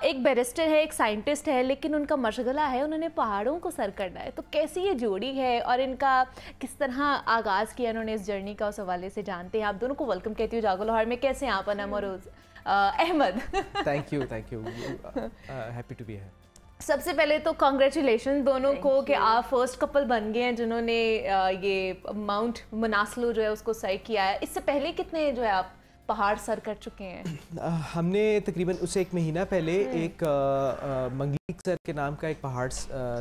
एक बैरिस्टर है, एक साइंटिस्ट है, लेकिन उनका मशगला है उन्होंने पहाड़ों को सर करना है। तो कैसी ये जोड़ी है और इनका किस तरह आगाज़ किया उन्होंने इस जर्नी का, उस हवाले से जानते हैं। आप दोनों को वेलकम कहती हूँ जागो लाहौर में। कैसे हैं आप अनम और Ahmed? Thank you happy to be here. सबसे पहले तो कॉन्ग्रेचुलेशन दोनों को कि आप फर्स्ट कपल बन गए हैं जिन्होंने ये माउंट मनासलू जो है उसको सर किया है। इससे पहले कितने जो है आप पहाड़ सर कर चुके हैं? हमने तकरीबन उससे 1 महीना पहले एक मंगलीक सर के नाम का एक पहाड़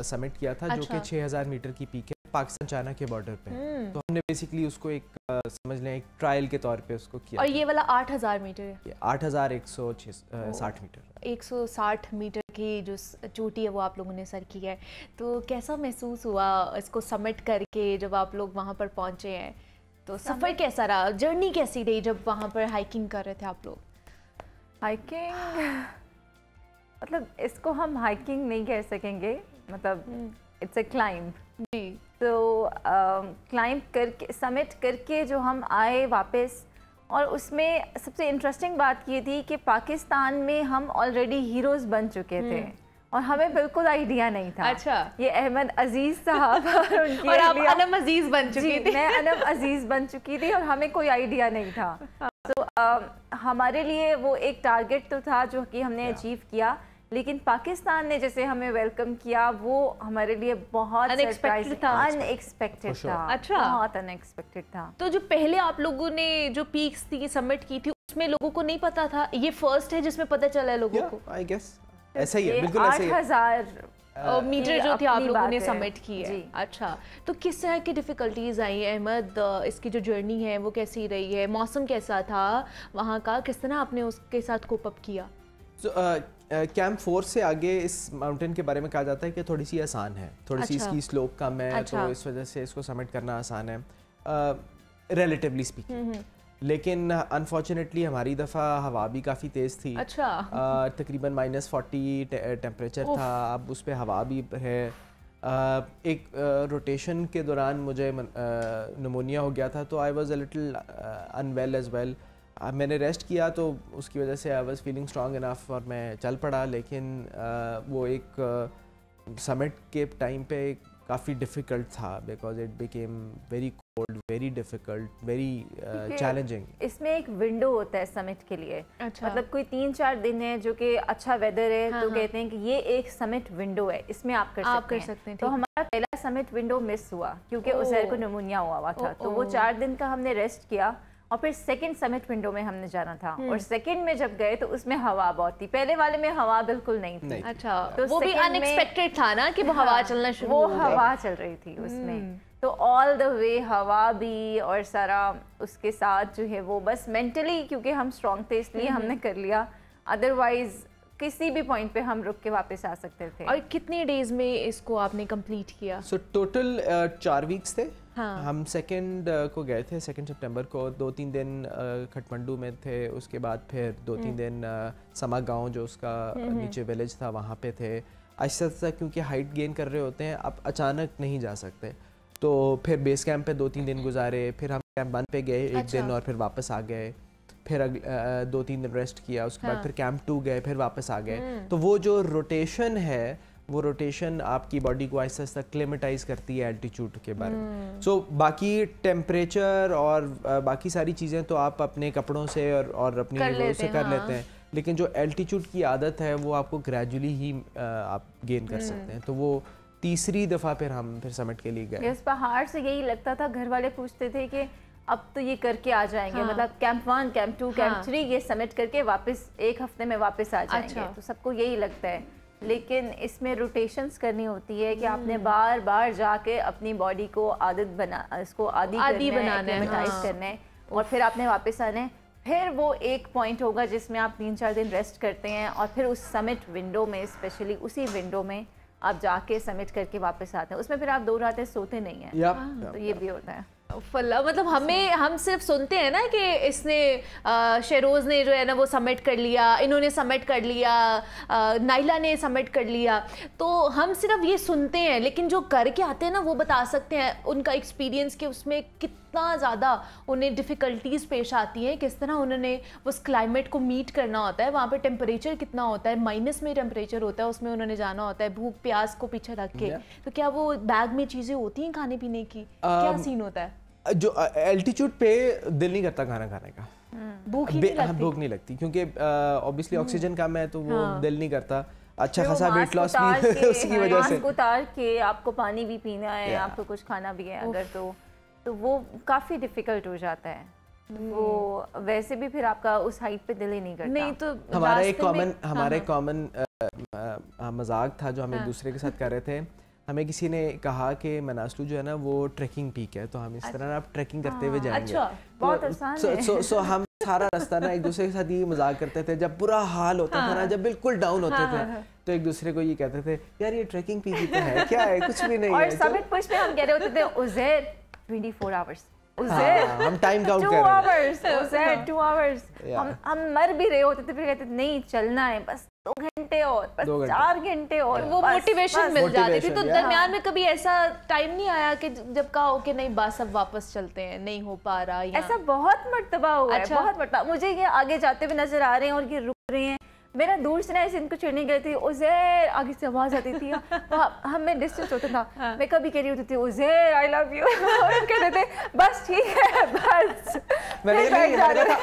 समिट किया था, जो कि 6000 मीटर की पीक है पाकिस्तान चाइना के बॉर्डर पे। तो हमने बेसिकली उसको एक समझ लें एक ट्रायल के तौर पे उसको किया। और ये वाला 8000 मीटर है? 8160 मीटर। 160 मीटर की जो चोटी है वो आप लोगों ने सर की है। तो कैसा महसूस हुआ इसको समिट करके जब आप लोग वहाँ पर पहुँचे हैं? तो सफ़र कैसा रहा, जर्नी कैसी रही जब वहाँ पर हाइकिंग कर रहे थे आप लोग? हाइकिंग मतलब इसको हम हाइकिंग नहीं कह सकेंगे, मतलब इट्स अ क्लाइंब जी। तो क्लाइंब करके समिट करके जो हम आए वापस, और उसमें सबसे इंटरेस्टिंग बात ये थी कि पाकिस्तान में हम ऑलरेडी हीरोज़ बन चुके थे और हमें बिल्कुल आइडिया नहीं था। अच्छा। ये अहमद अजीज़ साहब और उनकी और आप अनम अजीज़ बन चुकी थी। मैं अनम अजीज़ बन चुकी थी और हमें कोई आइडिया नहीं था। तो हमारे लिए वो एक टारगेट तो था जो कि हमने अचीव किया, लेकिन पाकिस्तान ने जैसे हमें वेलकम किया वो हमारे लिए बहुत अनएक्सपेक्टेड था। अनएक्सपेक्टेड था। अच्छा। बहुत अनएक्सपेक्टेड था। तो जो पहले आप लोगों ने जो पीक्स थी सबमिट की थी उसमें लोगों को नहीं पता था, ये फर्स्ट है जिसमें पता चला है लोगों को? आई गेस ऐसा ही है, बिल्कुल ऐसा ही है। 8000 मीटर जो थी आप लोगों ने सबमिट की है। जी। अच्छा, तो किस तरह की डिफ़िकल्टीज़ आई हैं अहमद? इसकी जो जर्नी है वो कैसी रही है? मौसम कैसा था वहाँ का? किस तरह आपने उसके साथ कोप अप किया? कैंप 4 से आगे इस माउंटेन के बारे में कहा जाता है कि थोड़ी सी आसान है, थोड़ी सी इसकी स्लोप कम है। तो इस वजह से इसको समिट करना आसान है रिलेटिवली स्पीकिंग। लेकिन अनफॉर्चुनेटली हमारी दफ़ा हवा भी काफ़ी तेज़ थी। अच्छा। तकरीबन -40 टेम्परेचर था, अब उस पर हवा भी है। एक रोटेशन के दौरान मुझे निमोनिया हो गया था, तो I was a little unwell as well. मैंने रेस्ट किया तो उसकी वजह से I was feeling strong enough और मैं चल पड़ा। लेकिन वो एक समिट के टाइम पे काफ़ी डिफ़िकल्ट था, because it became very cold, very difficult, very challenging. इसमें एक विंडो होता है समिट के लिए। अच्छा। मतलब कोई 3-4 दिन है जो कि अच्छा वेदर है, तो कहते हैं कि ये एक समिट विंडो है, इसमें आप कर सकते हैं। तो हमारा पहला समिट विंडो मिस हुआ क्योंकि उज़ैर को निमोनिया हुआ था। तो वो 4 दिन का हमने रेस्ट किया और फिर सेकंड समिट विंडो में हमने जाना था। और सेकंड में जब गए तो उसमें हवा बहुत थी, पहले वाले में हवा बिल्कुल नहीं थी। अच्छा, तो वो भी अनएक्सपेक्टेड था ना कि वो हवा चलना शुरू हो गई। वो हवा चल रही थी उसमें, तो ऑल द वे हवा भी और सारा उसके साथ जो है वो बस मेंटली क्योंकि हम स्ट्रॉन्ग थे इसलिए हमने कर लिया, अदरवाइज किसी भी पॉइंट पे हम रुक के वापस आ सकते थे। और कितने डेज में इसको आपने कंप्लीट किया? सो टोटल 4 वीक्स थे। हाँ। हम सेकंड को गए थे 2 सितंबर को, 2-3 दिन खटमंडू में थे, उसके बाद फिर 2-3 दिन समा गाँव जो उसका नीचे विलेज था वहाँ पे थे। आहिस्ता आहिस्ता क्योंकि हाइट गेन कर रहे होते हैं, आप अचानक नहीं जा सकते, तो फिर बेस कैंप पे 2-3 दिन गुजारे, फिर हम कैंप 1 पे गए 1 दिन और फिर वापस आ गए, फिर 2-3 दिन रेस्ट किया, उसके बाद फिर कैंप 2 गए, फिर वापस आ गए। तो वो जो रोटेशन है, वो रोटेशन आपकी बॉडी को आहिस्ता आहिस्ता क्लेमेटाइज करती है एल्टीट्यूड के बारे में। सो बाकी टेम्परेचर और बाकी सारी चीज़ें तो आप अपने कपड़ों से और अपनी वो से कर लेते हैं, लेकिन जो एल्टीट्यूड की आदत है वो आपको ग्रेजुअली ही आप गेन कर सकते हैं। तो वो तीसरी दफ़ा फिर हम फिर समिट के लिए गए। इस पहाड़ से यही लगता था, घर वाले पूछते थे कि अब तो ये करके आ जाएंगे। मतलब कैंप 1, कैंप 2, कैंप 3 ये समिट करके वापस 1 हफ्ते में वापस आ जाएंगे। तो सबको यही लगता है, लेकिन इसमें रोटेशंस करनी होती है कि आपने बार बार जाके अपनी बॉडी को इसको आदी बनाना है और फिर आपने वापस आना है। फिर वो एक पॉइंट होगा जिसमें आप 3-4 दिन रेस्ट करते हैं और फिर उस समिट विंडो में, स्पेशली उसी विंडो में आप जाके समिट करके वापस आते हैं। उसमें फिर आप 2 रातें सोते नहीं हैं। तो ये भी होता है। फल्ला, मतलब हम सिर्फ सुनते हैं ना कि इसने शेरोज़ ने जो है ना वो समिट कर लिया, इन्होंने समिट कर लिया, नाइला ने समिट कर लिया, तो हम सिर्फ ये सुनते हैं, लेकिन जो करके आते हैं ना वो बता सकते हैं उनका एक्सपीरियंस कि उसमें कितना ज़्यादा उन्हें डिफ़िकल्टीज़ पेश आती हैं, किस तरह उन्होंने उस क्लाइमेट को मीट करना होता है। वहाँ पे टेम्परेचर कितना होता है, माइनस में टेम्परेचर होता है, उसमें उन्होंने जाना होता है भूख प्यास को पीछे रख के। तो क्या वो बैग में चीज़ें होती हैं खाने पीने की, क्या सीन होता है? जो एल्टीट्यूड पे दिल नहीं करता खाना खाने का, भूख नहीं लगती क्योंकि ऑब्वियसली ऑक्सीजन कम है, तो वो दिल नहीं करता। अच्छा खासा वेट लॉस भी उसकी वजह से उतार के आपको पानी भी पीना है, आपको कुछ खाना भी है अगर तो वो काफ़ी डिफ़िकल्ट हो जाता है। वो वैसे भी फिर आपका उस हाइट पे दिल ही नहीं करता। नहीं तो हमारा एक कॉमन मजाक था जो हम एक दूसरे के साथ कर रहे थे। हमें किसी ने कहा कि मनासलू जो है ना वो ट्रैकिंग पीक है, तो हम इस तरह आप ट्रैकिंग करते हुए जाएंगे। अच्छा, बहुत आसान है। सो हम सारा रास्ता ना एक दूसरे के साथ ये मजाक करते थे, जब बुरा हाल होता था ना, जब बिल्कुल डाउन होते थे, तो एक दूसरे को ये कहते थे यार ये ट्रैकिंग पीक ही तो है, क्या है, कुछ भी नहीं है। और समिट पुश में हम कह रहे होते थे उज़ैर 24 आवर्स, उज़ैर हम टाइम काउंट कर 2 आवर्स, उज़ैर 2 आवर्स। हम मर भी रहे होते थे, फिर कहते नहीं चलना है, बस 2 घंटे और, बस 4 घंटे और, वो मोटिवेशन मिल जाती थी। तो दरमियान में कभी ऐसा टाइम नहीं आया कि जब कहा हो कि नहीं बस अब वापस चलते हैं, नहीं हो पा रहा? ऐसा बहुत मर्तबा हुआ है, बहुत मर्तबा। मुझे ये आगे जाते हुए नजर आ रहे हैं और ये रुक रहे हैं, मेरा दूर से ना ऐसे इनको चिढ़ने गई थी, उज़ैर आगे से आवाज आती थी, हमें डिस्टेंस होता था, मैं कभी कह रही होती थी उज़ैर आई लव यू, और हम कहते थे बस ठीक है बस।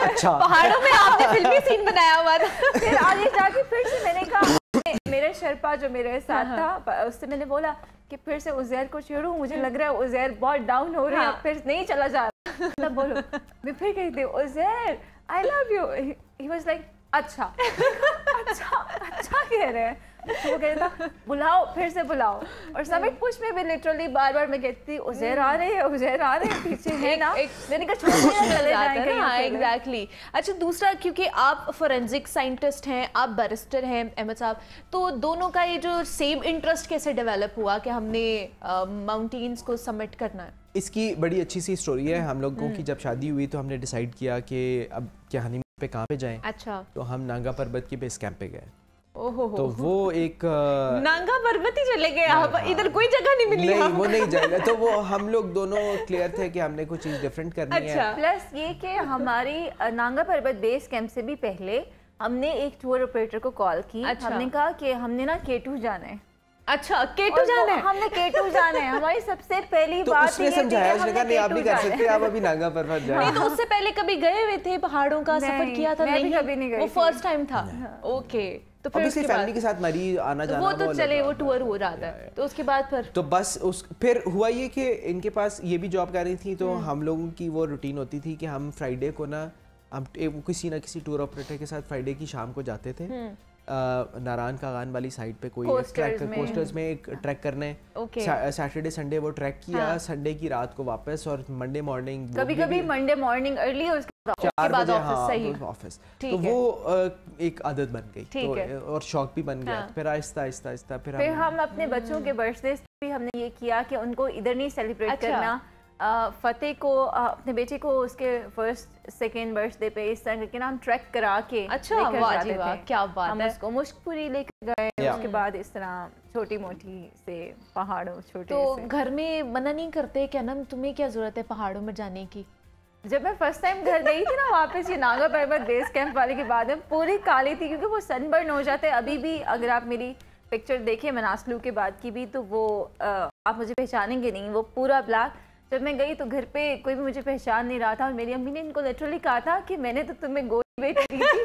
अच्छा पहाड़ों में आपने फिल्मी सीन बनाया हुआ था। फिर आगे जाके फिर से मैंने कहा, मेरे शर्पा जो मेरे साथ था उससे मैंने बोला कि फिर से उज़ैर को छेड़ूं, मुझे लग रहा है उज़ैर बहुत डाउन हो रहे हैं, फिर नहीं चला जा रहा, तब बोलो। मैं फिर कहती थी Uzair I love you, he was like अच्छा अच्छा अच्छा कह रहे हैं। तो वो कहता था बुलाओ, फिर से बुलाओ। और समिट पुश में भी लिटरली बार बार मैं कहती थी उज़ैर आ रहे हैं, उज़ैर आ रहे हैं, पीछे है ना, मैंने कहा छोड़ चले जाएंगे। हाँ एग्जैक्टली। अच्छा दूसरा, क्योंकि आप फोरेंसिक साइंटिस्ट हैं, आप बैरिस्टर हैं अहमद साहब, तो दोनों का ये जो सेम इंटरेस्ट कैसे डेवलप हुआ कि हमने माउंटेन्स को समिट करना है? इसकी बड़ी अच्छी सी स्टोरी है। हम लोगों की जब शादी हुई तो हमने डिसाइड किया कि अब क्या हनीमून पे कहाँ पे जाएं। अच्छा। तो हम नांगा पर्वत के बेस कैंप पे गए। ओहो, तो वो एक नांगा पर्वत ही चले गए आप? इधर कोई जगह नहीं मिली? नहीं वो नहीं जाएगा। तो वो हम लोग दोनों क्लियर थे कि हमने कुछ चीज़ डिफरेंट करनी है। प्लस ये कि हमारी नांगा पर्वत बेस कैंप से भी पहले हमने एक टूर ऑपरेटर को कॉल की। हमने कहा कि हमने ना K2 जाना है। अच्छा K2 जाना है? हमने K2 जाना है, हमारी सबसे पहली बात उसने समझाया, उसने कहा नहीं आप नहीं कर सकते, आप अभी नांगा पर्वत जाएं। नहीं तो उससे पहले कभी गए हुए थे, पहाड़ों का सफर किया था? नहीं कभी नहीं गई, वो फर्स्ट टाइम था। ओके, तो फिर उसके फैमिली के साथ मरी आना जाना वो तो चले, वो टूर हो रहा था, तो उसके बाद फिर बस फिर हुआ ये कि इनके पास ये भी जॉब कर रही थी, तो हम लोगों की वो रूटीन होती थी कि हम फ्राइडे को ना हम किसी ना किसी टूर ऑपरेटर के साथ फ्राइडे की शाम को जाते थे नारायण कागान वाली साइड पे कोई कोस्टर्स में एक ट्रैक करने। सैटरडे संडे वो ट्रैक किया, संडे की रात को वापस, और मंडे मॉर्निंग कभी मंडे मॉर्निंग अर्ली 4 बजे ऑफिस। तो वो एक आदत बन गई, तो और शौक भी बन गया। फिर आहिस्ता आहिस्ता फिर हम अपने बच्चों के बर्थडे भी हमने ये किया कि उनको इधर नहीं सेलिब्रेट करना। फतेह को, अपने बेटे को उसके फर्स्ट सेकेंड बर्थडे पे इस तरह करके ना हम ट्रैक करा के लेकर जाते थे। क्या बात हम है। उसको मुश्कपुरी लेकर गए, उसके बाद इस तरह छोटी मोटी से पहाड़ों छोटे तो से। घर में मना नहीं करते क्या ना, तुम्हें क्या जरूरत है पहाड़ों में जाने की? जब मैं फर्स्ट टाइम घर गई थी ना वापस ये नांगा पर्वत बेस कैंप वाले के बाद, में पूरी काली थी क्योंकि वो सनबर्न हो जाते हैं। अभी भी अगर आप मेरी पिक्चर देखें मनासलू के बाद की भी, तो वो आप मुझे पहचानेंगे नहीं, वो पूरा ब्लैक। जब मैं गई तो घर पे कोई भी मुझे पहचान नहीं रहा था, और मेरी अम्मी ने इनको लिटरली कहा था कि मैंने तो तुम्हें गोरी बेटी दी थी,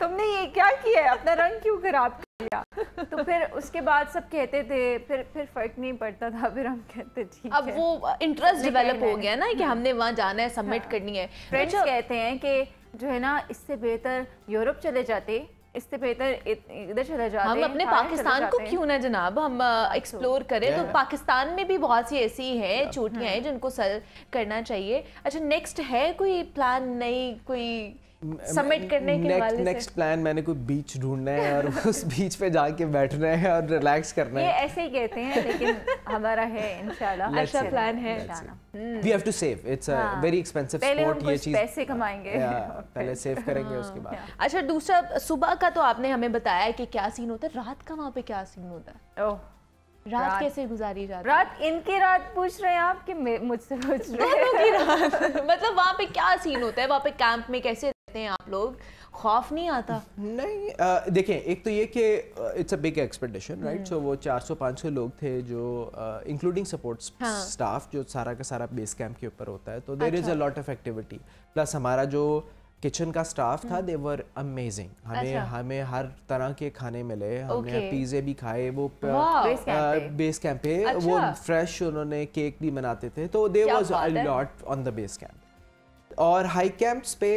तुमने ये क्या किया है, अपना रंग क्यों खराब कर लिया? तो फिर उसके बाद सब कहते थे, फिर फर्क नहीं पड़ता था, फिर हम कहते ठीक है। अब वो इंटरेस्ट डेवलप हो गया ना कि हमने वहाँ जाना है, सबमिट करनी है। फ्रेंड्स कहते हैं कि जो है ना इससे बेहतर यूरोप चले जाते, इससे बेहतर इधर चले जाते। हम अपने पाकिस्तान को क्यों ना जनाब हम एक्सप्लोर करें। तो पाकिस्तान में भी बहुत सी ऐसी हैं चोटियां हैं जिनको सर करना चाहिए। अच्छा नेक्स्ट है कोई प्लान, नहीं कोई समिट करने के वाले से? नेक्स्ट प्लान मैंने कोई बीच ढूंढना है और उस बीच पे जाके बैठना है और रिलैक्स करना है। ये ऐसे ही कहते हैं लेकिन हमारा है इंशाल्लाह, अच्छा प्लान है। We have to save, it's a very expensive sport. ये चीज पैसे कमाएंगे, पहले सेव करेंगे उसके बाद। अच्छा दूसरा, सुबह का तो आपने हमें बताया कि क्या सीन होता है, रात का वहाँ पे क्या सीन होता है? ओह रात कैसे गुजारी जाती है? रात इनकी रात पूछ रहे हैं आप कि मुझसे पूछ रहे हैं? दोनों की रात मतलब वहाँ पे क्या सीन होता है, वहाँ पे कैंप में कैसे रहते हैं आप लोग, खौफ नहीं आता? नहीं देखें, एक तो ये कि it's a big expedition right. So वो 400-500 लोग थे जो इंक्लूडिंग सपोर्ट स्टाफ जो सारा का सारा बेस कैंप के ऊपर होता है। तो there is a lot of activity. Plus हमारा जो किचन का स्टाफ था, दे वर अमेजिंग। हमें हर तरह के खाने मिले, हमने पिज़्ज़े भी खाए, वो बेस कैंप पे वो फ्रेश उन्होंने केक भी बनाते थे। तो there was a lot on the base camp. और हाई कैंप्स पे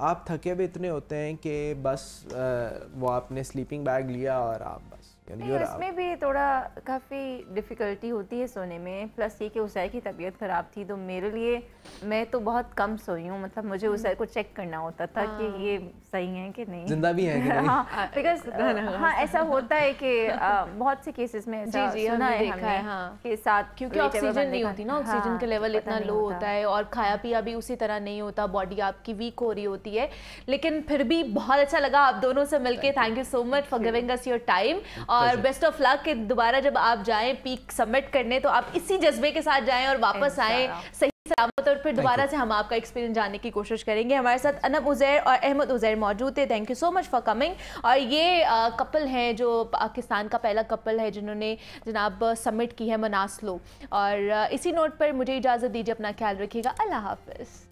आप थके भी इतने होते हैं कि बस वो आपने स्लीपिंग बैग लिया और आप बस इसमें भी थोड़ा काफ़ी डिफ़िकल्टी होती है सोने में, प्लस ये कि उसैर की तबीयत ख़राब थी तो मेरे लिए मैं तो बहुत कम सोई हूँ, मतलब मुझे उसैर को चेक करना होता था कि ये सही है कि नहीं, जिंदा भी है कि नहीं। हाँ, बिकॉज हाँ ऐसा होता है कि बहुत से केसेस में ऐसा सुना है हमने कि साथ, क्योंकि ऑक्सीजन नहीं होती ना, ऑक्सीजन का लेवल इतना लो होता है और खाया पिया भी उसी तरह नहीं होता, बॉडी आपकी वीक हो रही होती है। लेकिन फिर भी बहुत अच्छा लगा आप दोनों से मिलके, thank you so much for giving us your time और बेस्ट ऑफ लक कि दोबारा जब आप जाएं पीक सबमिट करने तो आप इसी जज्बे के साथ जाएं और वापस आएं सही सलामत, और फिर दोबारा से हम आपका एक्सपीरियंस जानने की कोशिश करेंगे। हमारे साथ अनम उज़ैर और अहमद उज़ैर मौजूद थे, thank you so much for coming. और ये कपल हैं जो पाकिस्तान का पहला कपल है जिन्होंने जनाब सबमिट की है मनासलो। और इसी नोट पर मुझे इजाज़त दीजिए, अपना ख्याल रखिएगा, अल्लाह हाफ़िज़।